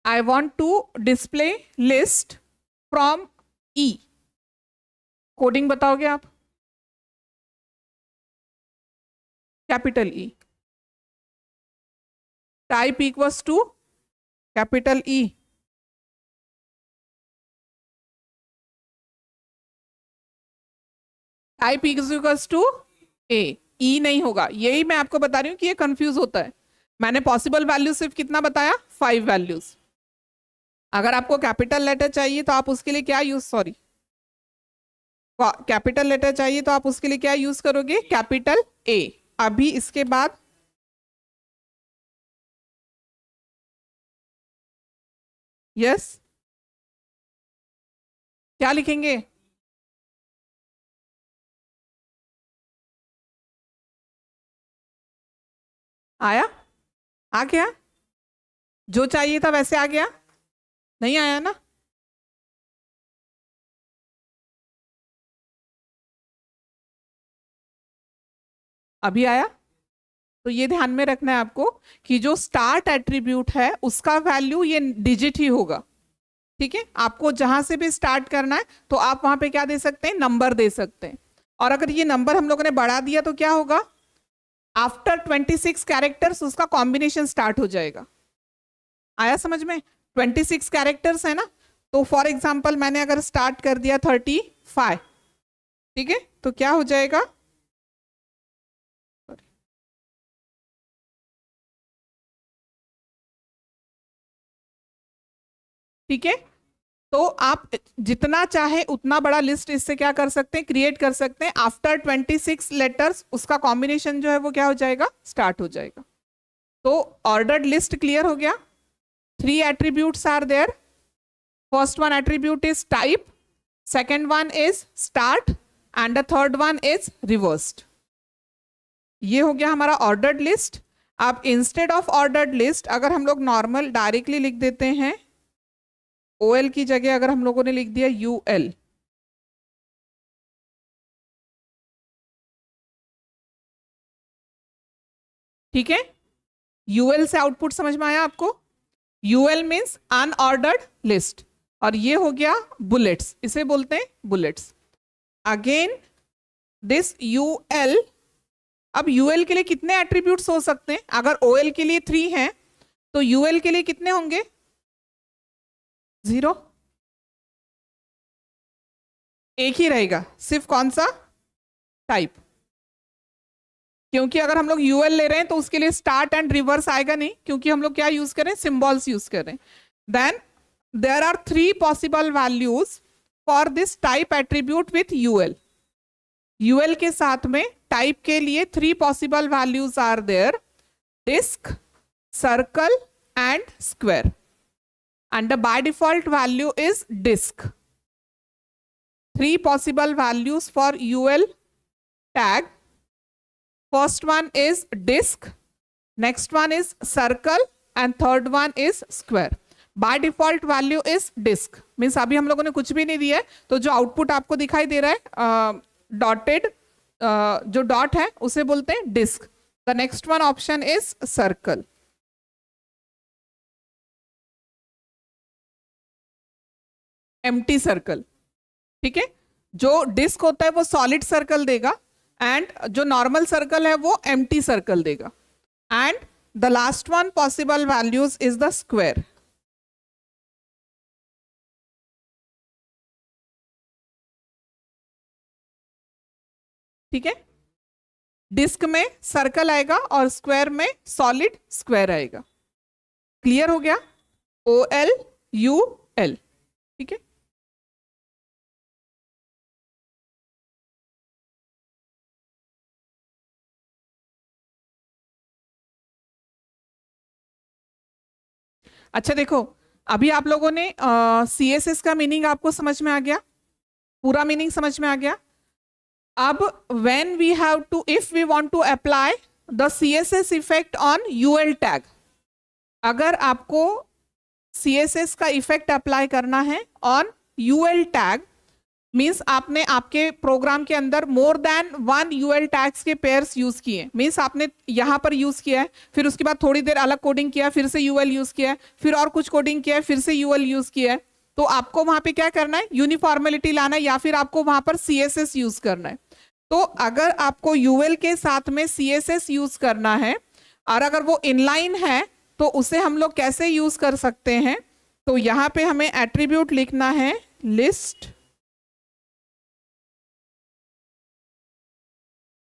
I want to display list from E. Coding बताओगे आप? Capital E, type equals to capital E, type equals to A. E नहीं होगा, यही मैं आपको बता रही हूँ कि ये कंफ्यूज होता है। मैंने पॉसिबल वैल्यू सिर्फ कितना बताया, 5 वैल्यूज। अगर आपको कैपिटल लेटर चाहिए तो आप उसके लिए क्या यूज कैपिटल लेटर चाहिए तो आप उसके लिए क्या यूज करोगे, कैपिटल ए। अभी इसके बाद यस, क्या लिखेंगे? आया? आ गया? जो चाहिए था वैसे आ गया? नहीं आया ना? अभी आया? तो ये ध्यान में रखना है आपको कि जो स्टार्ट एट्रीब्यूट है उसका वैल्यू ये डिजिट ही होगा। ठीक है, आपको जहां से भी स्टार्ट करना है तो आप वहां पे क्या दे सकते हैं, नंबर दे सकते हैं। और अगर ये नंबर हम लोगों ने बढ़ा दिया तो क्या होगा, आफ्टर 26 कैरेक्टर्स उसका कॉम्बिनेशन स्टार्ट हो जाएगा। आया समझ में? 26 कैरेक्टर्स है ना, तो फॉर एग्जाम्पल मैंने अगर स्टार्ट कर दिया 35, ठीक है, तो क्या हो जाएगा, ठीक है। तो आप जितना चाहे उतना बड़ा लिस्ट इससे क्या कर सकते हैं, क्रिएट कर सकते हैं। आफ्टर 26 लेटर्स उसका कॉम्बिनेशन जो है वो क्या हो जाएगा, स्टार्ट हो जाएगा। तो ऑर्डर्ड लिस्ट क्लियर हो गया। 3 attributes are there. First one attribute is type, second one is start and the third one is reversed. ये हो गया हमारा ऑर्डर्ड लिस्ट। अब इंस्टेड ऑफ ऑर्डर्ड लिस्ट अगर हम लोग नॉर्मल डायरेक्टली लिख देते हैं, OL की जगह अगर हम लोगों ने लिख दिया UL, ठीक है, UL से आउटपुट समझ में आया आपको? UL मीन्स अनऑर्डर्ड लिस्ट, और ये हो गया बुलेट्स, इसे बोलते हैं बुलेट्स। अगेन दिस UL, अब UL के लिए कितने एट्रीब्यूट्स हो सकते हैं? अगर OL के लिए 3 हैं तो UL के लिए कितने होंगे? 0। एक ही रहेगा, सिर्फ कौन सा, टाइप, क्योंकि अगर हम लोग यूएल ले रहे हैं तो उसके लिए स्टार्ट एंड रिवर्स आएगा नहीं, क्योंकि हम लोग क्या यूज करें, सिंबल्स यूज करें। Then there are 3 possible values for this type attribute with UL. UL के साथ में टाइप के लिए 3 possible values are there, disc, circle and square, and the by default value is disk. 3 possible values for UL tag. First one is disk, next one is circle and third one is square. By default value is disk, means अभी हम लोगों ने कुछ भी नहीं दिया है, तो जो आउटपुट आपको दिखाई दे रहा है डॉटेड, जो डॉट है उसे बोलते हैं disc. The next one option is circle. Empty circle, ठीक है, जो डिस्क होता है वो सॉलिड सर्कल देगा एंड जो नॉर्मल सर्कल है वो एम्प्टी सर्कल देगा। And the last one possible values is the square. ठीक है, डिस्क में सर्कल आएगा और स्क्वायर में सॉलिड स्क्वायर आएगा। क्लियर हो गया? OLUL, ठीक है। अच्छा देखो, अभी आप लोगों ने CSS का मीनिंग आपको समझ में आ गया, पूरा मीनिंग समझ में आ गया। अब when we have to, if we want to apply the CSS effect on UL tag, अगर आपको CSS का इफेक्ट अप्लाई करना है ऑन UL टैग, मीन्स आपने आपके प्रोग्राम के अंदर मोर देन 1 UL टैग्स के पेयर्स यूज किए, मीन्स आपने यहाँ पर यूज किया है, फिर उसके बाद थोड़ी देर अलग कोडिंग किया, फिर से UL यूज किया है, फिर और कुछ कोडिंग किया है, फिर से UL यूज किया है, तो आपको वहां पे क्या करना है, यूनिफॉर्मेलिटी लाना है, या फिर आपको वहां पर CSS यूज करना है। तो अगर आपको UL के साथ में CSS यूज करना है और अगर वो इनलाइन है तो उसे हम लोग कैसे यूज कर सकते हैं, तो यहां पे हमें एट्रीब्यूट लिखना है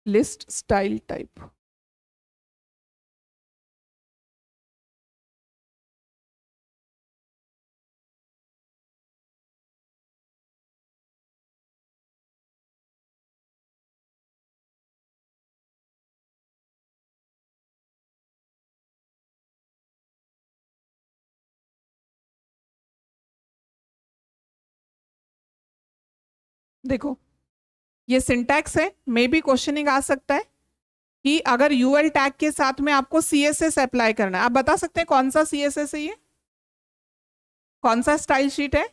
लिस्ट स्टाइल टाइप। देखो ये सिंटैक्स है, मे बी क्वेश्चनिंग आ सकता है कि अगर यूएल टैग के साथ में आपको CSS अप्लाई करना है, आप बता सकते हैं कौन सा CSS है, ये कौन सा स्टाइल शीट है,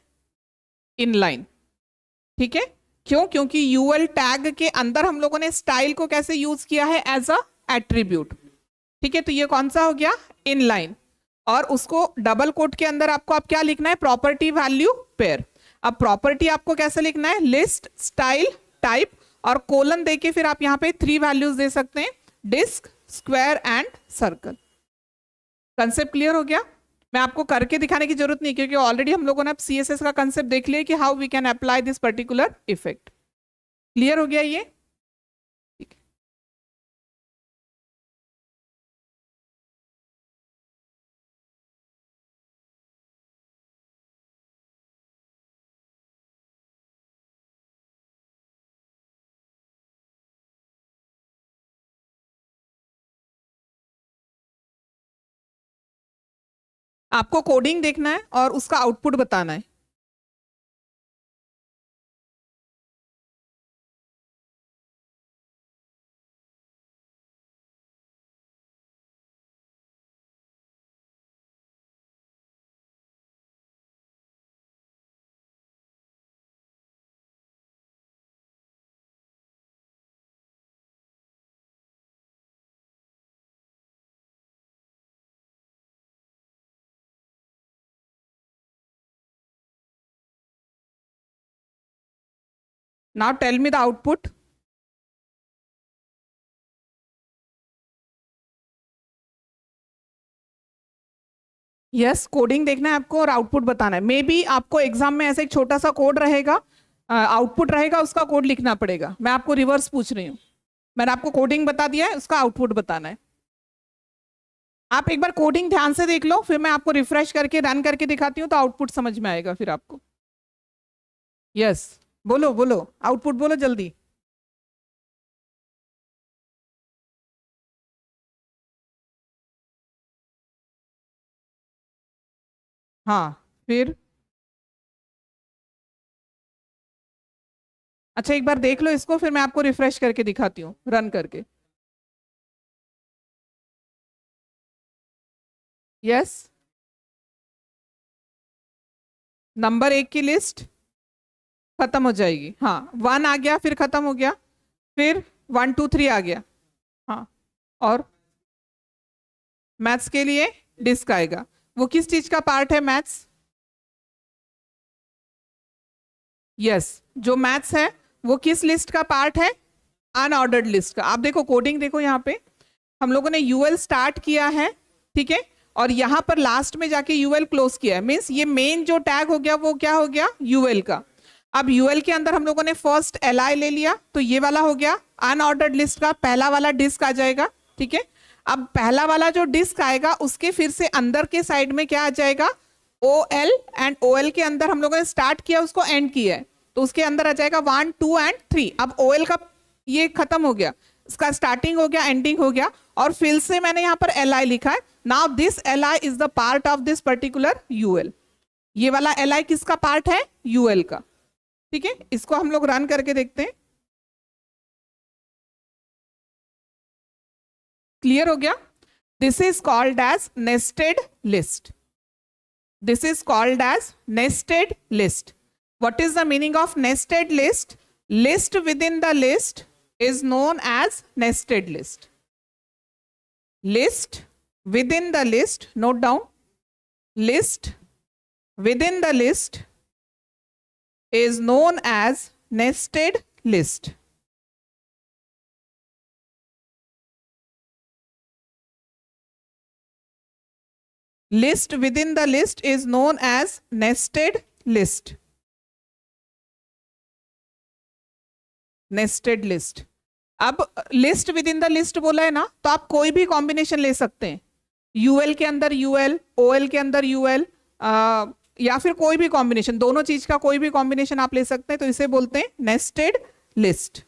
इनलाइन। ठीक है, क्यों? क्योंकि यूएल टैग के अंदर हम लोगों ने स्टाइल को कैसे यूज किया है, एज अ एट्रीब्यूट। ठीक है, तो ये कौन सा हो गया, इनलाइन। और उसको डबल कोट के अंदर आपको अब क्या लिखना है, प्रॉपर्टी वैल्यू पेयर। अब प्रॉपर्टी आपको कैसे लिखना है, लिस्ट स्टाइल टाइप, और कोलन देके फिर आप यहाँ पे 3 वैल्यूज दे सकते हैं, disc, square and circle. Concept clear हो गया? मैं आपको करके दिखाने की जरूरत नहीं, क्योंकि ऑलरेडी हम लोगों ने अब CSS का कंसेप्ट देख लिया कि how we can apply this particular effect. Clear हो गया ये? ठीक है। आपको कोडिंग देखना है और उसका आउटपुट बताना है। Now tell me the output. Yes, coding देखना है आपको और आउटपुट बताना है। मे बी आपको एग्जाम में ऐसे एक छोटा सा कोड रहेगा आउटपुट रहेगा उसका कोड लिखना पड़ेगा। मैं आपको रिवर्स पूछ रही हूँ। मैंने आपको कोडिंग बता दिया है, उसका आउटपुट बताना है। आप एक बार कोडिंग ध्यान से देख लो, फिर मैं आपको रिफ्रेश करके रन करके दिखाती हूँ तो आउटपुट समझ में आएगा फिर आपको। यस, बोलो बोलो, आउटपुट बोलो जल्दी। हाँ, फिर अच्छा एक बार देख लो इसको, फिर मैं आपको रिफ्रेश करके दिखाती हूँ रन करके। यस, नंबर एक की लिस्ट खत्म हो जाएगी। हाँ, वन आ गया फिर खत्म हो गया, फिर वन टू थ्री आ गया। हाँ, और मैथ्स के लिए डिस्क आएगा। वो किस चीज का पार्ट है मैथ्स? यस, जो मैथ्स है वो किस लिस्ट का पार्ट है? अनऑर्डर्ड लिस्ट का। आप देखो कोडिंग देखो, यहाँ पे हम लोगों ने यूएल स्टार्ट किया है, ठीक है, और यहाँ पर लास्ट में जाके यूएल क्लोज किया है। मीन्स ये मेन जो टैग हो गया वो क्या हो गया? यूएल का। अब यूएल के अंदर हम लोगों ने फर्स्ट एल ले लिया, तो ये वाला हो गया अनऑर्डर्ड लिस्ट का पहला वाला डिस्क आ जाएगा, ठीक है। अब पहला वाला जो डिस्क आएगा उसके फिर से अंदर के साइड में क्या आ जाएगा? O L, and O L के अंदर हम लोगों ने स्टार्ट किया उसको एंड किया है, तो उसके अंदर आ जाएगा वन टू एंड थ्री। अब ओ एल का ये खत्म हो गया, इसका स्टार्टिंग हो गया, एंडिंग हो गया, और फिर से मैंने यहाँ पर एल आई लिखा है। Now this L I is the part of this particular UL. ये वाला एल आई किसका पार्ट है? यूएल का, ठीक है। इसको हम लोग रन करके देखते हैं। क्लियर हो गया? This is called as nested list. This is called as nested list. What is the meaning of nested list? List within the list is known as nested list. List within the list, note down, list within the list is known as nested list. List within the list is known as nested list. Nested list. अब list with in the list बोला है ना, तो आप कोई भी combination ले सकते हैं। यूएल के अंदर यूएल, ओएल के अंदर यूएल, या फिर कोई भी कॉम्बिनेशन, दोनों चीज का कोई भी कॉम्बिनेशन आप ले सकते हैं, तो इसे बोलते हैं नेस्टेड लिस्ट।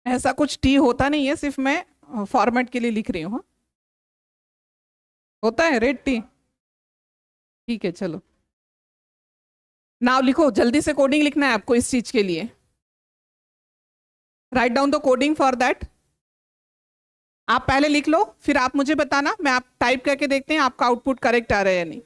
ऐसा कुछ टी होता नहीं है, सिर्फ मैं फॉर्मेट के लिए लिख रही हूँ। हाँ, होता है रेड टी। ठीक है, चलो नाउ लिखो, जल्दी से कोडिंग लिखना है आपको इस चीज के लिए। Write down the coding for that. आप पहले लिख लो, फिर आप मुझे बताना, मैं आप टाइप करके देखते हैं आपका आउटपुट करेक्ट आ रहा है या नहीं।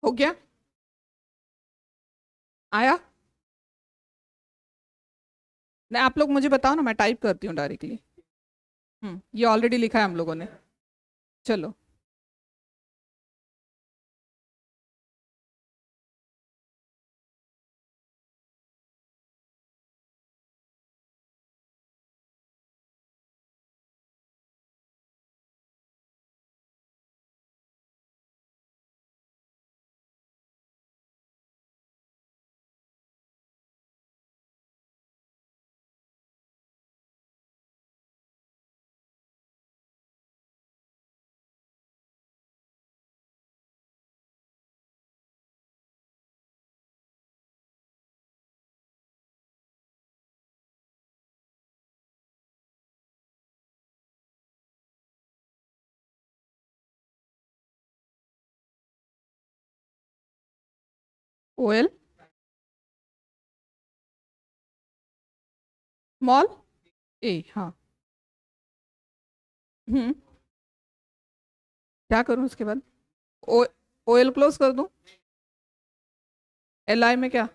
हो गया? आया? नहीं, आप लोग मुझे बताओ ना, मैं टाइप करती हूँ डायरेक्टली। ये ऑलरेडी लिखा है हम लोगों ने। चलो। ओएल स्मॉल ए, हाँ। हम्म। क्या करूँ उसके बाद? ओ ओएल क्लोज कर दूं? एल आई में क्या?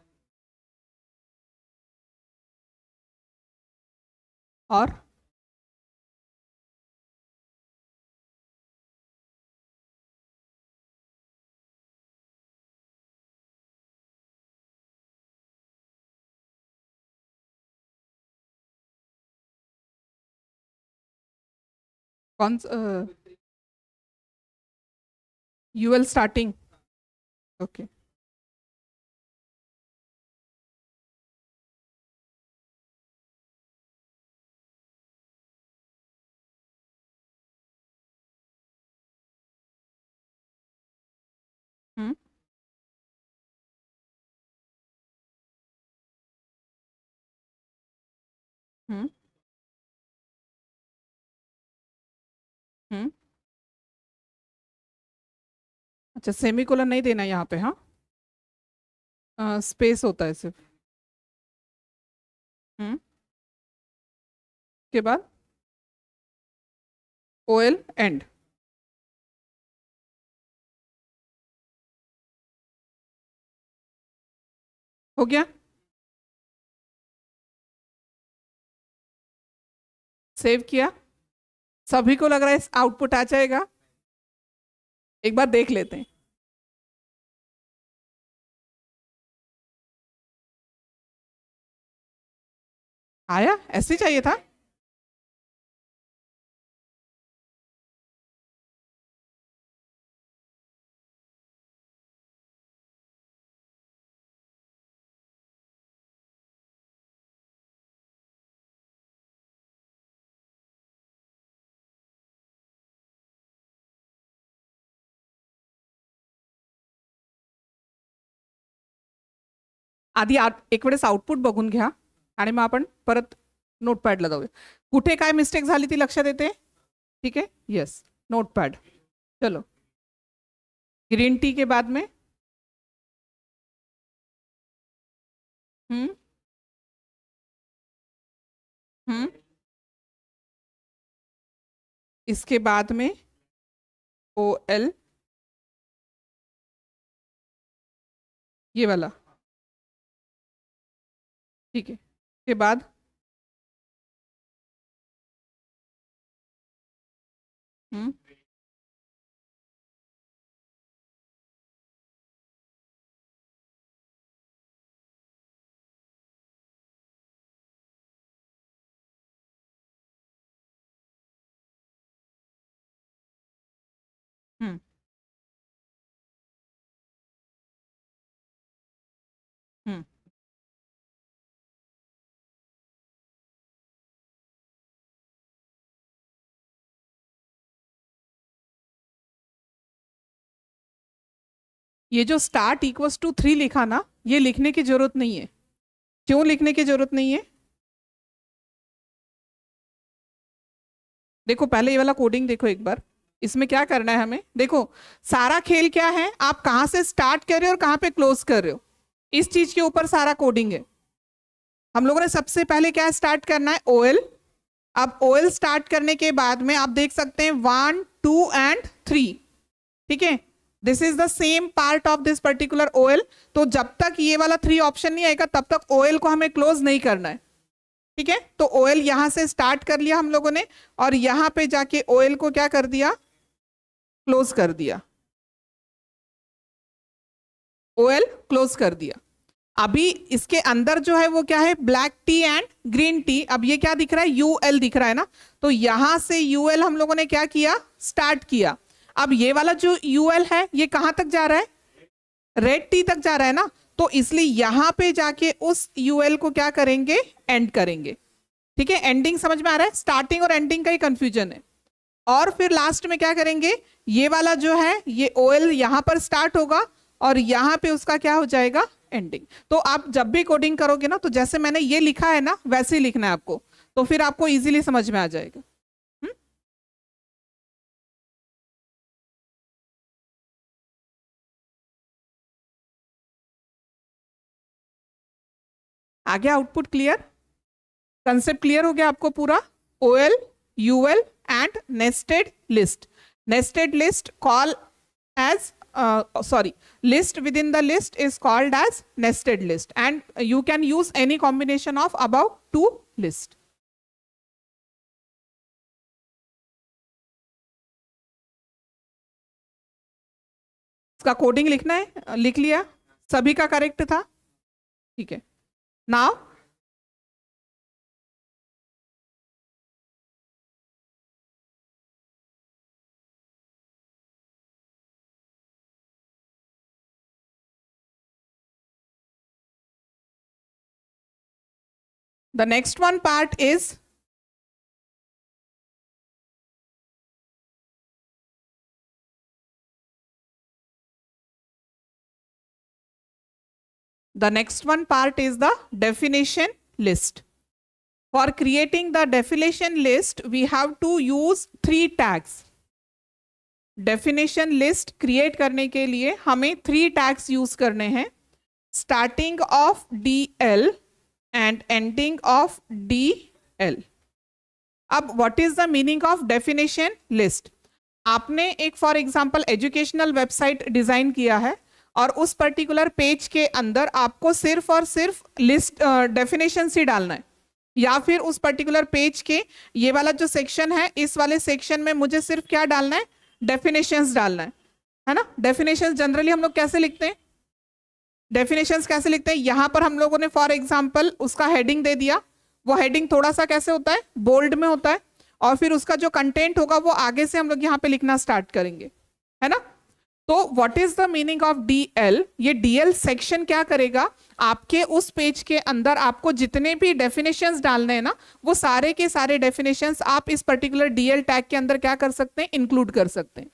और कौन? UL starting. Okay. Hmm. Hmm. Hmm. अच्छा, सेमीकोलन नहीं देना यहाँ पे, हाँ? स्पेस होता है सिर्फ। के बाद ओएल एंड। हो गया? सेव किया? सभी को लग रहा है आउटपुट आ जाएगा? एक बार देख लेते हैं। आया? ऐसे ही चाहिए था। आधी एक वेळेस आउटपुट बघून घ्या आणि मग आपण परत नोटपॅडला जाऊया. कुठे काय मिस्टेक झाली ती लक्षात येते? ठीक है, यस. नोटपैड. चलो. ग्रीन टी के बाद में हम्म. हम्म. इसके बाद में ओ एल, ये वाला. ठीक है, के बाद हम्म. हम्म. हम्म. ये जो स्टार्ट इक्वल्स टू 3 लिखा ना, ये लिखने की जरूरत नहीं है. क्यों लिखने की जरूरत नहीं है? देखो पहले ये वाला कोडिंग देखो एक बार. इसमें क्या करना है हमें? देखो, सारा खेल क्या है, आप कहां से स्टार्ट कर रहे हो और कहां पे क्लोज कर रहे हो, इस चीज के ऊपर सारा कोडिंग है. हम लोगों ने सबसे पहले क्या स्टार्ट करना है? ओएल. अब ओएल स्टार्ट करने के बाद में आप देख सकते हैं 1 2 एंड 3. ठीक है, this is the same part of this particular OL. तो जब तक ये वाला 3 ऑप्शन नहीं आएगा तब तक ओएल को हमें क्लोज नहीं करना है, ठीक है। तो ओएल यहां से स्टार्ट कर लिया हम लोगों ने और यहां पे जाके ओएल को क्या कर दिया, क्लोज कर दिया, ओएल क्लोज कर दिया। अभी इसके अंदर जो है वो क्या है, black T and green tea. अब ये क्या दिख रहा है, यूएल दिख रहा है ना, तो यहां से यूएल हम लोगों ने क्या किया, स्टार्ट किया। अब ये वाला जो यूएल है ये कहां तक जा रहा है, रेड टी तक जा रहा है ना, तो इसलिए यहां पे जाके उस यूएल को क्या करेंगे, एंड करेंगे, ठीक है। एंडिंग समझ में आ रहा है, स्टार्टिंग और एंडिंग का ही कंफ्यूजन है। और फिर लास्ट में क्या करेंगे, ये वाला जो है ये ओएल यहां पर स्टार्ट होगा और यहां पे उसका क्या हो जाएगा, एंडिंग। तो आप जब भी कोडिंग करोगे ना तो जैसे मैंने ये लिखा है ना वैसे ही लिखना है आपको, तो फिर आपको इजीली समझ में आ जाएगा। आ गया आउटपुट क्लियर, कंसेप्ट क्लियर हो गया आपको पूरा। OL, UL and nested list. Nested list call as list within the list is called as nested list, and you can use any combination of above two list. इसका coding लिखना है, लिख लिया, सभी का करेक्ट था, ठीक है। Now the next one part is the definition list. For creating the definition list we have to use 3 tags. Definition list create करने के लिए हमें 3 टैग्स यूज करने हैं, starting of DL and ending of DL। अब what is the meaning of definition list. आपने एक for example educational website design किया है और उस पर्टिकुलर पेज के अंदर आपको सिर्फ और सिर्फ लिस्ट डेफिनेशन ही डालना है, या फिर उस पर्टिकुलर पेज के ये वाला जो सेक्शन है इस वाले सेक्शन में मुझे सिर्फ क्या डालना है, डेफिनेशंस डालना है ना। डेफिनेशंस जनरली हम लोग कैसे लिखते हैं, डेफिनेशंस कैसे लिखते हैं, यहां पर हम लोगों ने फॉर एग्जांपल उसका हेडिंग दे दिया, वो हेडिंग थोड़ा सा कैसे होता है, बोल्ड में होता है, और फिर उसका जो कंटेंट होगा वो आगे से हम लोग यहाँ पे लिखना स्टार्ट करेंगे, है ना। तो what is the meaning of DL, ये DL सेक्शन क्या करेगा, आपके उस पेज के अंदर आपको जितने भी डेफिनेशंस डालने हैं ना वो सारे के सारे डेफिनेशंस आप इस पर्टिकुलर DL टैग के अंदर क्या कर सकते हैं, इंक्लूड कर सकते हैं।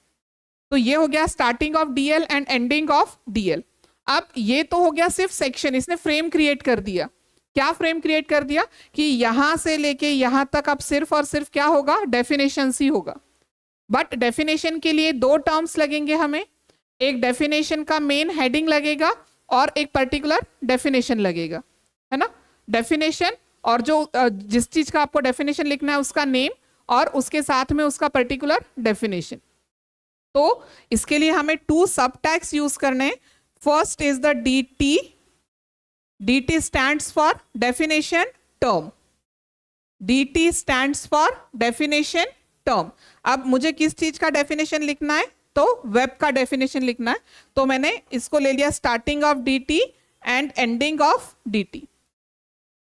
तो ये हो गया starting of DL and ending of DL। अब ये तो हो गया सिर्फ सेक्शन, इसने फ्रेम क्रिएट कर दिया। क्या फ्रेम क्रिएट कर दिया कि यहां से लेके यहां तक अब सिर्फ और सिर्फ क्या होगा, डेफिनेशंस ही होगा। बट डेफिनेशन के लिए 2 टर्म्स लगेंगे हमें, एक डेफिनेशन का मेन हेडिंग लगेगा और एक पर्टिकुलर डेफिनेशन लगेगा, है ना। डेफिनेशन और जो जिस चीज का आपको डेफिनेशन लिखना है उसका नेम और उसके साथ में उसका पर्टिकुलर डेफिनेशन। तो इसके लिए हमें 2 सब टैग्स यूज करने हैं। First is the DT, DT stands for definition term, DT stands for definition term. अब मुझे किस चीज का डेफिनेशन लिखना है, तो वेब का डेफिनेशन लिखना है, तो मैंने इसको ले लिया starting of DT and ending of DT।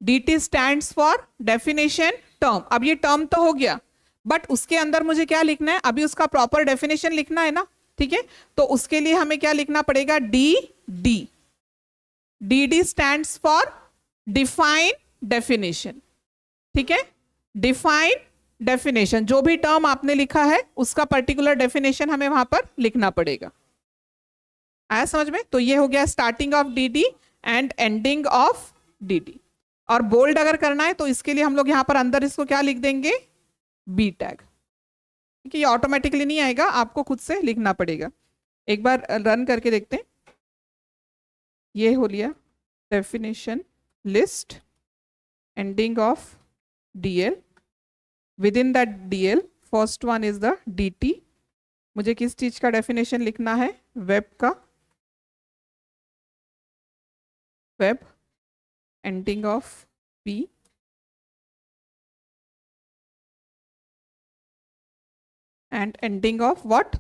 DT stands for definition term. अब ये टर्म तो हो गया, बट उसके अंदर मुझे क्या लिखना है, अभी उसका प्रॉपर डेफिनेशन लिखना है ना, ठीक है। तो उसके लिए हमें क्या लिखना पड़ेगा, DD। DD stands for define definition, ठीक है। डिफाइन डेफिनेशन, जो भी टर्म आपने लिखा है उसका पर्टिकुलर डेफिनेशन हमें वहां पर लिखना पड़ेगा। आया समझ में। तो ये हो गया starting of DD and ending of DD। और बोल्ड अगर करना है तो इसके लिए हम लोग यहां पर अंदर इसको क्या लिख देंगे, B टैग, ठीक है। ये ऑटोमेटिकली नहीं आएगा, आपको खुद से लिखना पड़ेगा। एक बार रन करके देखते हैं। ये हो लिया definition list, ending of DL, within that DL first one is the DT मुझे किस चीज का डेफिनेशन लिखना है? वेब का, web ending of P and ending of what?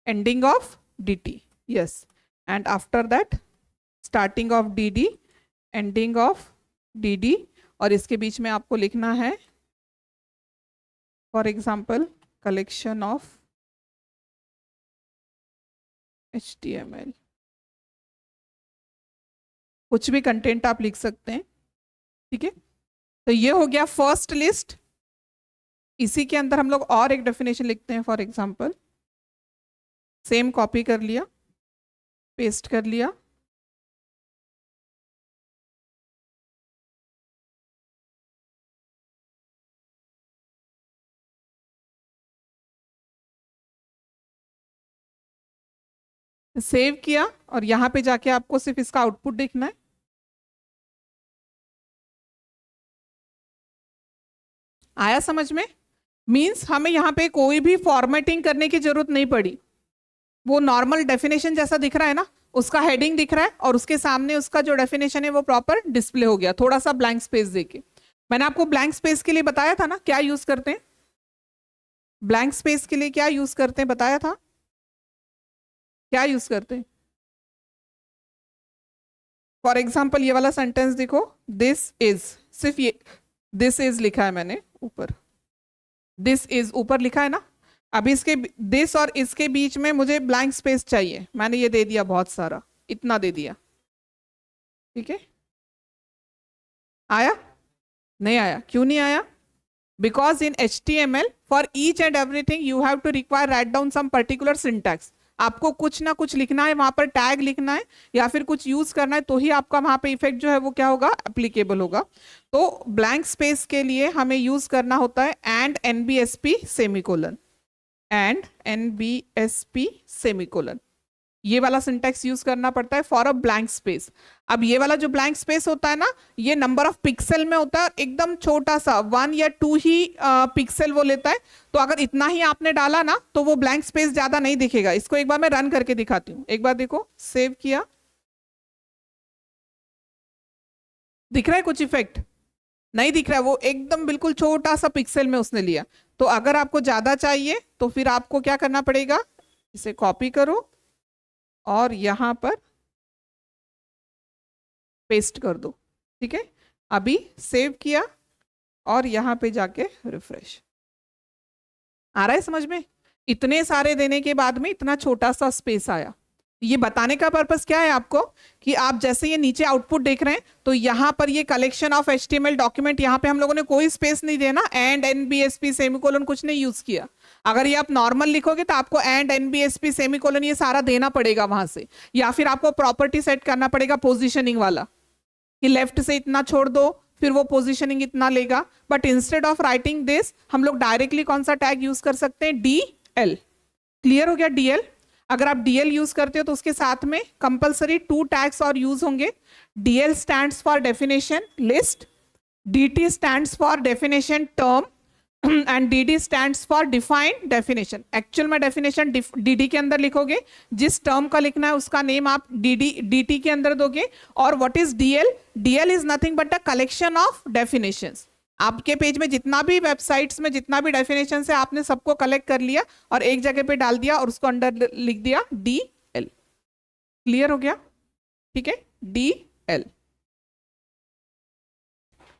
Ending of dt. Yes. And after that starting of dd, ending of dd, और इसके बीच में आपको लिखना है for example collection of HTML। कुछ भी कंटेंट आप लिख सकते हैं, ठीक है। तो ये हो गया फर्स्ट लिस्ट। इसी के अंदर हम लोग और एक डेफिनेशन लिखते हैं, फॉर एग्जाम्पल सेम कॉपी कर लिया, पेस्ट कर लिया, सेव किया, और यहां पे जाके आपको सिर्फ इसका आउटपुट देखना है। आया समझ में? मींस हमें यहाँ पे कोई भी फॉर्मेटिंग करने की जरूरत नहीं पड़ी। वो नॉर्मल डेफिनेशन जैसा दिख रहा है ना, उसका हेडिंग दिख रहा है और उसके सामने उसका जो डेफिनेशन है वो प्रॉपर डिस्प्ले हो गया, थोड़ा सा ब्लैंक स्पेस देके। मैंने आपको ब्लैंक स्पेस के लिए बताया था ना क्या यूज करते हैं, ब्लैंक स्पेस के लिए क्या यूज करते हैं बताया था, क्या यूज करते हैं? फॉर एग्जाम्पल ये वाला सेंटेंस देखो, दिस इज, सिर्फ ये दिस इज लिखा है मैंने ऊपर, दिस इज ऊपर लिखा है ना। अभी इसके दिस और इसके बीच में मुझे ब्लैंक स्पेस चाहिए, मैंने ये दे दिया बहुत सारा, इतना दे दिया, ठीक है। आया? नहीं आया? क्यों नहीं आया? Because in HTML for each and everything you have to require write down some particular syntax. आपको कुछ ना कुछ लिखना है, वहां पर टैग लिखना है या फिर कुछ यूज करना है, तो ही आपका वहां पे इफेक्ट जो है वो क्या होगा, एप्लीकेबल होगा। तो ब्लैंक स्पेस के लिए हमें यूज करना होता है and NBSP semicolon, and NBSP semicolon, ये वाला सिंटैक्स यूज करना पड़ता है फॉर अ ब्लैंक स्पेस। अब ये वाला जो ब्लैंक स्पेस होता है ना, ये नंबर ऑफ पिक्सल में होता है, एकदम छोटा सा 1 या 2 ही पिक्सल वो लेता है। तो अगर इतना ही आपने डाला ना तो वो ब्लैंक स्पेस ज्यादा नहीं दिखेगा। इसको एक बार मैं रन करके दिखाती हूँ, एक बार देखो, सेव किया, दिख रहा है कुछ इफेक्ट? नहीं दिख रहा है, वो एकदम बिल्कुल छोटा सा पिक्सल में उसने लिया। तो अगर आपको ज्यादा चाहिए तो फिर आपको क्या करना पड़ेगा, इसे कॉपी करो और यहां पर पेस्ट कर दो, ठीक है। अभी सेव किया और यहां पे जाके रिफ्रेश। आ रहा है समझ में? इतने सारे देने के बाद में इतना छोटा सा स्पेस आया। ये बताने का पर्पस क्या है आपको, कि आप जैसे ये नीचे आउटपुट देख रहे हैं तो यहाँ पर ये कलेक्शन ऑफ HTML डॉक्यूमेंट, यहाँ पे हम लोगों ने कोई स्पेस नहीं देना, एंड NBSP सेमीकोलन कुछ नहीं यूज किया। अगर ये आप नॉर्मल लिखोगे तो आपको एंड NBSP सेमीकोलन ये सारा देना पड़ेगा वहां से, या फिर आपको प्रॉपर्टी सेट करना पड़ेगा पोजिशनिंग वाला, कि लेफ्ट से इतना छोड़ दो, फिर वो पोजिशनिंग इतना लेगा। But instead of writing this हम लोग डायरेक्टली कौन सा टैग यूज कर सकते हैं, DL। क्लियर हो गया? DL। अगर आप DL यूज करते हो तो उसके साथ में कंपलसरी 2 टैग्स और यूज होंगे। DL stands for definition list, DT stands for definition term, and DD stands for defined definition. Actual में डेफिनेशन DD के अंदर लिखोगे, जिस टर्म का लिखना है उसका नेम आप DT के अंदर दोगे। और what is DL? DL is nothing but a collection of definitions. आपके पेज में जितना भी वेबसाइट्स में जितना भी डेफिनेशन है आपने सबको कलेक्ट कर लिया और एक जगह पे डाल दिया और उसको अंडर लिख दिया DL। क्लियर हो गया? ठीक है, DL।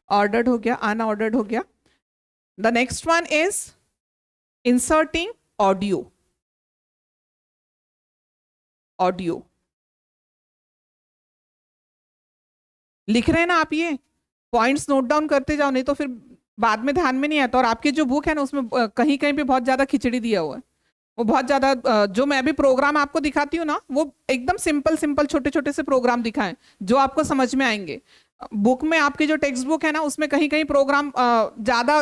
ऑर्डर्ड हो गया, अनऑर्डर्ड हो गया। The next one is inserting audio. Audio लिख रहे हैं ना आप, ये पॉइंट्स नोट डाउन करते जाओ, नहीं तो फिर बाद में ध्यान में नहीं आता। और आपकी जो बुक है ना उसमें कहीं कहीं पे बहुत ज्यादा खिचड़ी दिया हुआ है, वो बहुत ज्यादा जो मैं अभी प्रोग्राम आपको दिखाती हूँ ना, वो एकदम सिंपल सिंपल छोटे छोटे से प्रोग्राम दिखाएं जो आपको समझ में आएंगे। बुक में आपकी जो टेक्स्ट बुक है ना उसमें कहीं कहीं प्रोग्राम ज्यादा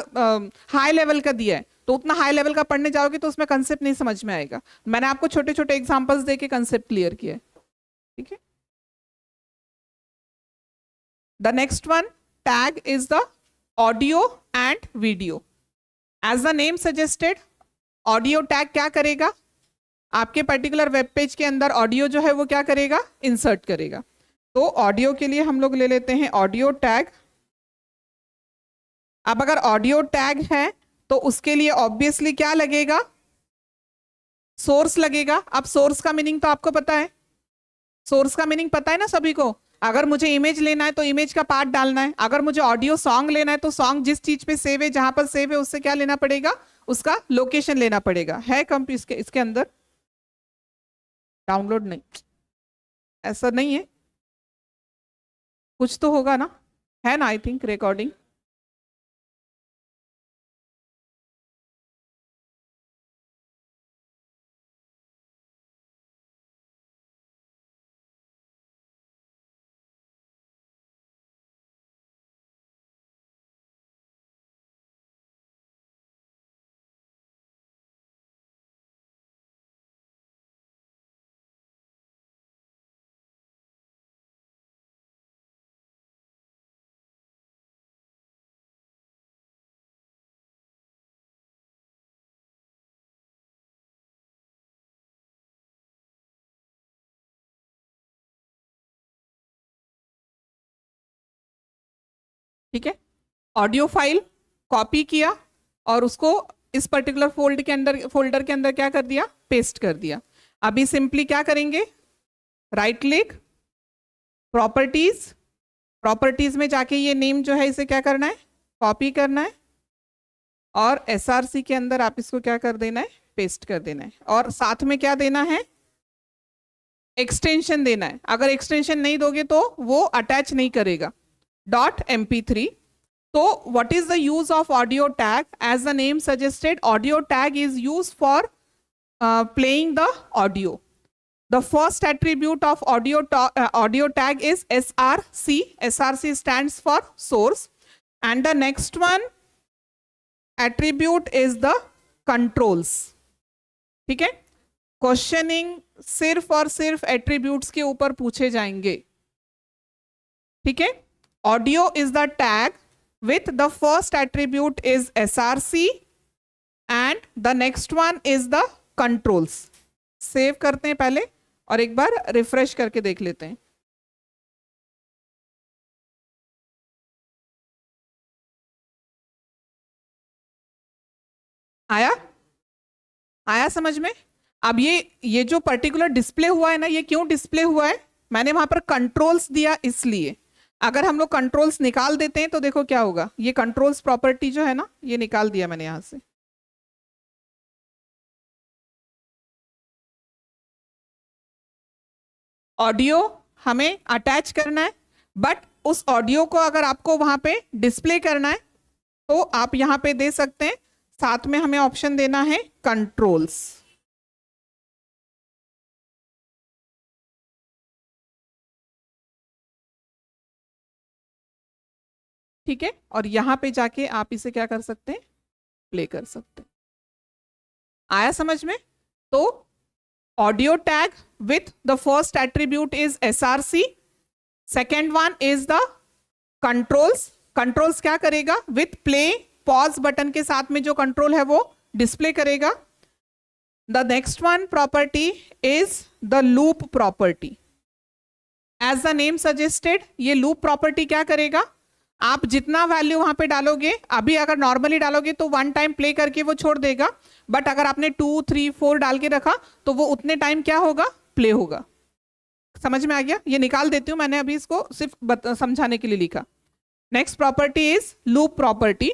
हाई लेवल का दिया है, तो उतना हाई लेवल का पढ़ने जाओगे तो उसमें कंसेप्ट नहीं समझ में आएगा। मैंने आपको छोटे छोटे एग्जांपल्स देके कंसेप्ट क्लियर किया है, ठीक है। The next one tag is the audio and video. As the name suggested, audio tag क्या करेगा, आपके पर्टिकुलर वेब पेज के अंदर ऑडियो जो है वो क्या करेगा, इंसर्ट करेगा। तो ऑडियो के लिए हम लोग ले लेते हैं ऑडियो टैग। अब अगर ऑडियो टैग है तो उसके लिए ऑब्वियसली क्या लगेगा, सोर्स लगेगा। अब सोर्स का मीनिंग तो आपको पता है, सोर्स का मीनिंग पता है ना सभी को। अगर मुझे इमेज लेना है तो इमेज का पार्ट डालना है, अगर मुझे ऑडियो सॉन्ग लेना है तो सॉन्ग जिस चीज पे सेव है, जहां पर सेव है उससे क्या लेना पड़ेगा, उसका लोकेशन लेना पड़ेगा। है इसके अंदर डाउनलोड नहीं, ऐसा नहीं है, कुछ तो होगा ना, है ना, आई थिंक रिकॉर्डिंग। ठीक है, ऑडियो फाइल कॉपी किया और उसको इस पर्टिकुलर फोल्डर के अंदर क्या कर दिया, पेस्ट कर दिया। अभी सिंपली क्या करेंगे, राइट क्लिक, प्रॉपर्टीज, प्रॉपर्टीज में जाके ये नेम जो है इसे क्या करना है, कॉपी करना है और एसआरसी के अंदर आप इसको क्या कर देना है, पेस्ट कर देना है। और साथ में क्या देना है, एक्सटेंशन देना है। अगर एक्सटेंशन नहीं दोगे तो वो अटैच नहीं करेगा, .mp3। So what is the use of audio tag? As the name suggested, audio tag is used for playing the audio. The first attribute of audio tag is SRC. SRC stands for source. And the next one attribute is the controls. ठीक है, questioning सिर्फ और सिर्फ attributes के ऊपर पूछे जाएंगे। ठीक है, audio is the tag with the first attribute is SRC and the next one is the controls. Save करते हैं पहले और एक बार रिफ्रेश करके देख लेते हैं। आया, आया समझ में। अब ये जो पर्टिकुलर डिस्प्ले हुआ है ना, ये क्यों डिस्प्ले हुआ है, मैंने वहां पर कंट्रोल्स दिया इसलिए। अगर हम लोग कंट्रोल्स निकाल देते हैं तो देखो क्या होगा, ये कंट्रोल्स प्रॉपर्टी जो है ना, ये निकाल दिया मैंने यहां से। ऑडियो हमें अटैच करना है, बट उस ऑडियो को अगर आपको वहां पे डिस्प्ले करना है तो आप यहां पे दे सकते हैं, साथ में हमें ऑप्शन देना है कंट्रोल्स। ठीक है, और यहां पे जाके आप इसे क्या कर सकते हैं, प्ले कर सकते हैं। आया समझ में। तो audio tag with the first attribute is SRC, second one is the controls. Controls क्या करेगा, विथ प्ले पॉज बटन के साथ में जो कंट्रोल है वो डिस्प्ले करेगा। The next one property is the loop property. As the name suggested, ये लूप प्रॉपर्टी क्या करेगा, आप जितना वैल्यू वहां पे डालोगे, अभी अगर नॉर्मली डालोगे तो 1 टाइम प्ले करके वो छोड़ देगा, बट अगर आपने 2, 3, 4 डाल के रखा तो वो उतने टाइम क्या होगा, प्ले होगा। समझ में आ गया, ये निकाल देती हूं, मैंने अभी इसको सिर्फ समझाने के लिए लिखा। Next property is loop property.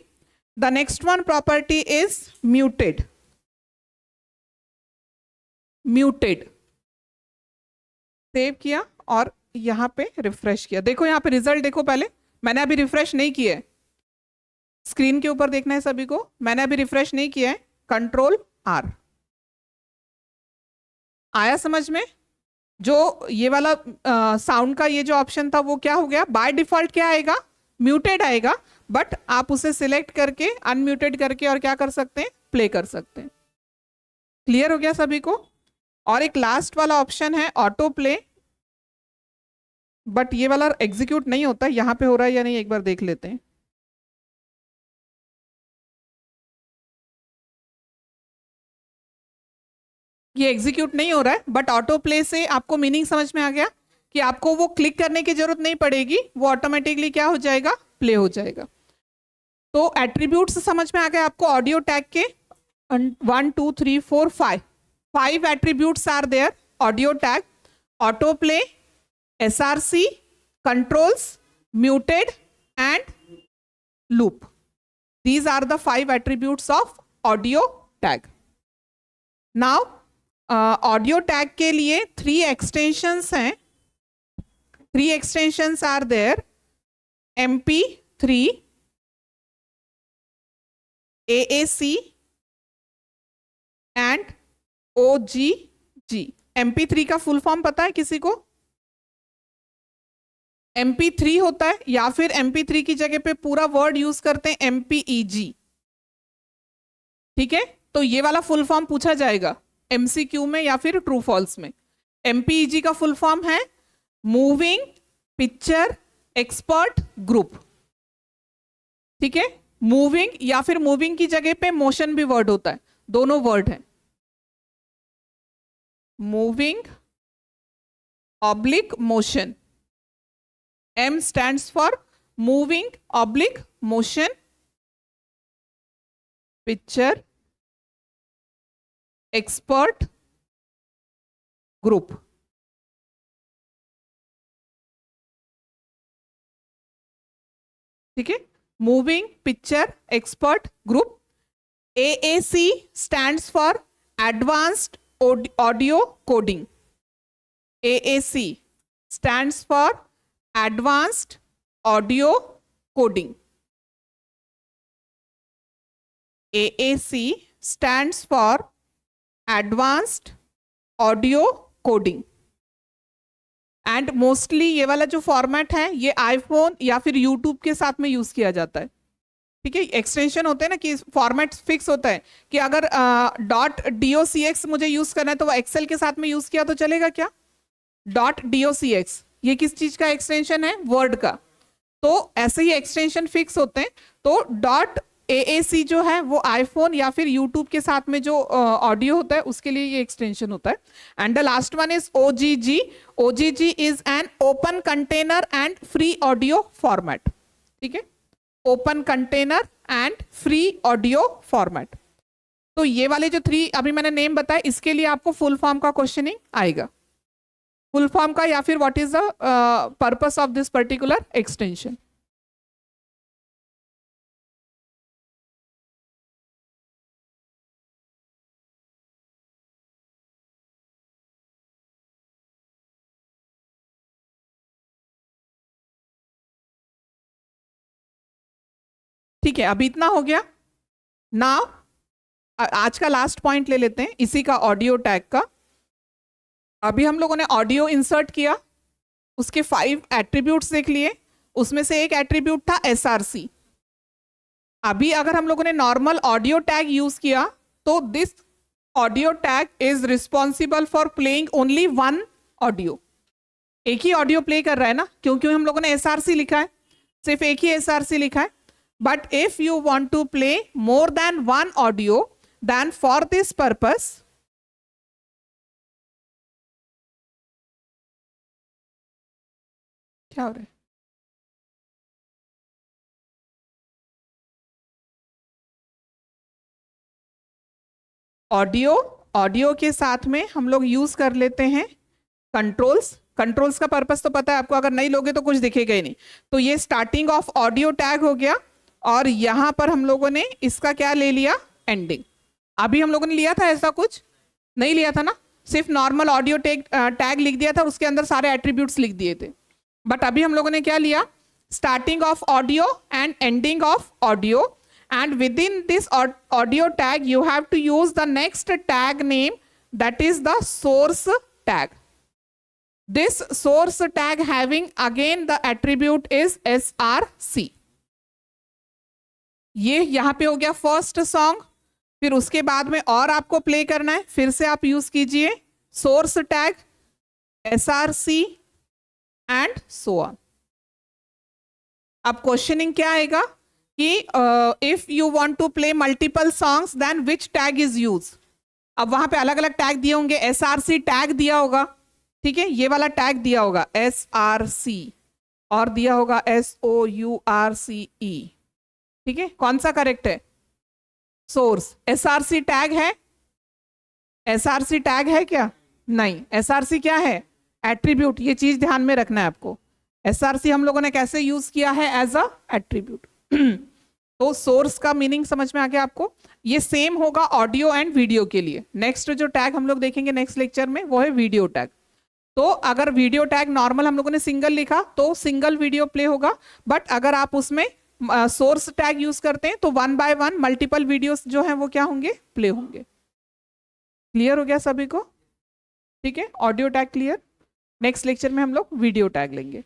The next one property is muted. Muted save किया और यहां पे रिफ्रेश किया, देखो यहां पे रिजल्ट देखो। पहले मैंने अभी रिफ्रेश नहीं किया है, स्क्रीन के ऊपर देखना है सभी को, मैंने अभी रिफ्रेश नहीं किया है। Ctrl+R, आया समझ में। जो ये वाला साउंड का ये जो ऑप्शन था वो क्या हो गया, बाय डिफॉल्ट क्या आएगा, म्यूटेड आएगा, बट आप उसे सिलेक्ट करके अनम्यूटेड करके और क्या कर सकते हैं, प्ले कर सकते हैं। क्लियर हो गया सभी को। और एक लास्ट वाला ऑप्शन है ऑटो प्ले, बट ये वाला एग्जीक्यूट नहीं होता, यहां पे हो रहा है या नहीं एक बार देख लेते हैं। ये एग्जीक्यूट नहीं हो रहा है, बट ऑटो प्ले से आपको मीनिंग समझ में आ गया कि आपको वो क्लिक करने की जरूरत नहीं पड़ेगी, वो ऑटोमेटिकली क्या हो जाएगा, प्ले हो जाएगा। तो एट्रीब्यूट्स समझ में आ गए आपको ऑडियो टैग के 1 2 3 4 5 attributes are there audio tag, auto play, SRC, controls, muted and loop. These are the 5 attributes of audio tag. Now audio tag के लिए 3 extensions हैं, 3 extensions are there, MP3, AAC and OGG. MP3 का full form पता है किसी को? MP3 होता है, या फिर MP3 की जगह पे पूरा वर्ड यूज करते हैं MPEG। ठीक है, तो ये वाला फुल फॉर्म पूछा जाएगा MCQ में या फिर ट्रू फॉल्स में। MPEG का फुल फॉर्म है मूविंग पिक्चर एक्सपर्ट ग्रुप। ठीक है, मूविंग या फिर मूविंग की जगह पे मोशन भी वर्ड होता है, दोनों वर्ड है। Moving oblique motion, M stands for moving oblique motion picture expert group। ठीक है, moving picture expert group. AAC stands for advanced audio coding। AAC stands for advanced audio coding। AAC stands for advanced audio coding। And mostly ये वाला जो format है ये iPhone या फिर YouTube के साथ में यूज किया जाता है। ठीक है, एक्सटेंशन होते हैं ना कि फॉर्मेट फिक्स होता है कि अगर .docx मुझे यूज करना है तो वो एक्सेल के साथ में यूज किया तो चलेगा क्या? .docx ये किस चीज का एक्सटेंशन है? वर्ड का। तो ऐसे ही एक्सटेंशन फिक्स होते हैं। तो .AAC जो है वो आईफोन या फिर यूट्यूब के साथ में जो ऑडियो होता है उसके लिए ये एक्सटेंशन होता है। And the last one is OGG। OGG is an open container and free audio format. ठीक है, open container and free audio format. तो ये वाले जो 3 अभी मैंने नेम बताया, इसके लिए आपको फुल फॉर्म का क्वेश्चनिंग आएगा, फुल फॉर्म का, या फिर what is the purpose of this particular extension. ठीक है, अभी इतना हो गया। नाउ आज का लास्ट पॉइंट ले लेते हैं इसी का, ऑडियो टैग का। अभी हम लोगों ने ऑडियो इंसर्ट किया, उसके 5 एट्रीब्यूट्स देख लिए, उसमें से एक एट्रीब्यूट था SRC। अभी अगर हम लोगों ने नॉर्मल ऑडियो टैग यूज किया तो this audio tag is responsible for playing only 1 audio. एक ही ऑडियो प्ले कर रहा है ना, क्योंकि हम लोगों ने SRC लिखा है, सिर्फ एक ही SRC लिखा है। But if you want to play more than 1 audio, then for this purpose क्या हो रहा है? ऑडियो के साथ में हम लोग यूज कर लेते हैं कंट्रोल्स। कंट्रोल्स का पर्पस तो पता है आपको, अगर नहीं लोगे तो कुछ दिखेगा ही नहीं। तो ये स्टार्टिंग ऑफ ऑडियो टैग हो गया, और यहां पर हम लोगों ने इसका क्या ले लिया? एंडिंग। अभी हम लोगों ने लिया था ऐसा कुछ? नहीं लिया था ना, सिर्फ नॉर्मल ऑडियो टैग लिख दिया था, उसके अंदर सारे एट्रीब्यूट्स लिख दिए थे। बट अभी हम लोगों ने क्या लिया? Starting of audio and ending of audio, and within this audio tag you have to use the next tag name, that is the source tag. This source tag having again the attribute is SRC। ये यहां पे हो गया first song. फिर उसके बाद में और आपको प्ले करना है, फिर से आप यूज कीजिए source tag, SRC and so on. अब क्वेश्चनिंग क्या आएगा कि if you want to play multiple songs then which tag is use? अब वहां पे अलग अलग टैग दिए होंगे, SRC टैग दिया होगा, ठीक है, ये वाला टैग दिया होगा SRC, और दिया होगा SOURCE, ठीक है, कौन सा करेक्ट है? सोर्स। SRC टैग है? SRC टैग है क्या? नहीं। SRC क्या है? एट्रीब्यूट। ये चीज ध्यान में रखना है आपको। SRC हम लोगों ने कैसे यूज किया है? As a attribute. तो सोर्स का मीनिंग समझ में आ गया आपको। ये सेम होगा ऑडियो एंड वीडियो के लिए। नेक्स्ट जो टैग हम लोग देखेंगे नेक्स्ट लेक्चर में वो है वीडियो टैग। तो अगर वीडियो टैग नॉर्मल हम लोगों ने सिंगल लिखा तो सिंगल वीडियो प्ले होगा, बट अगर आप उसमें सोर्स टैग यूज करते हैं तो 1 by 1 मल्टीपल वीडियोस जो हैं वो क्या होंगे? प्ले होंगे। क्लियर हो गया सभी को? ठीक है, audio tag clear. Next lecture में हम लोग वीडियो टैग लेंगे।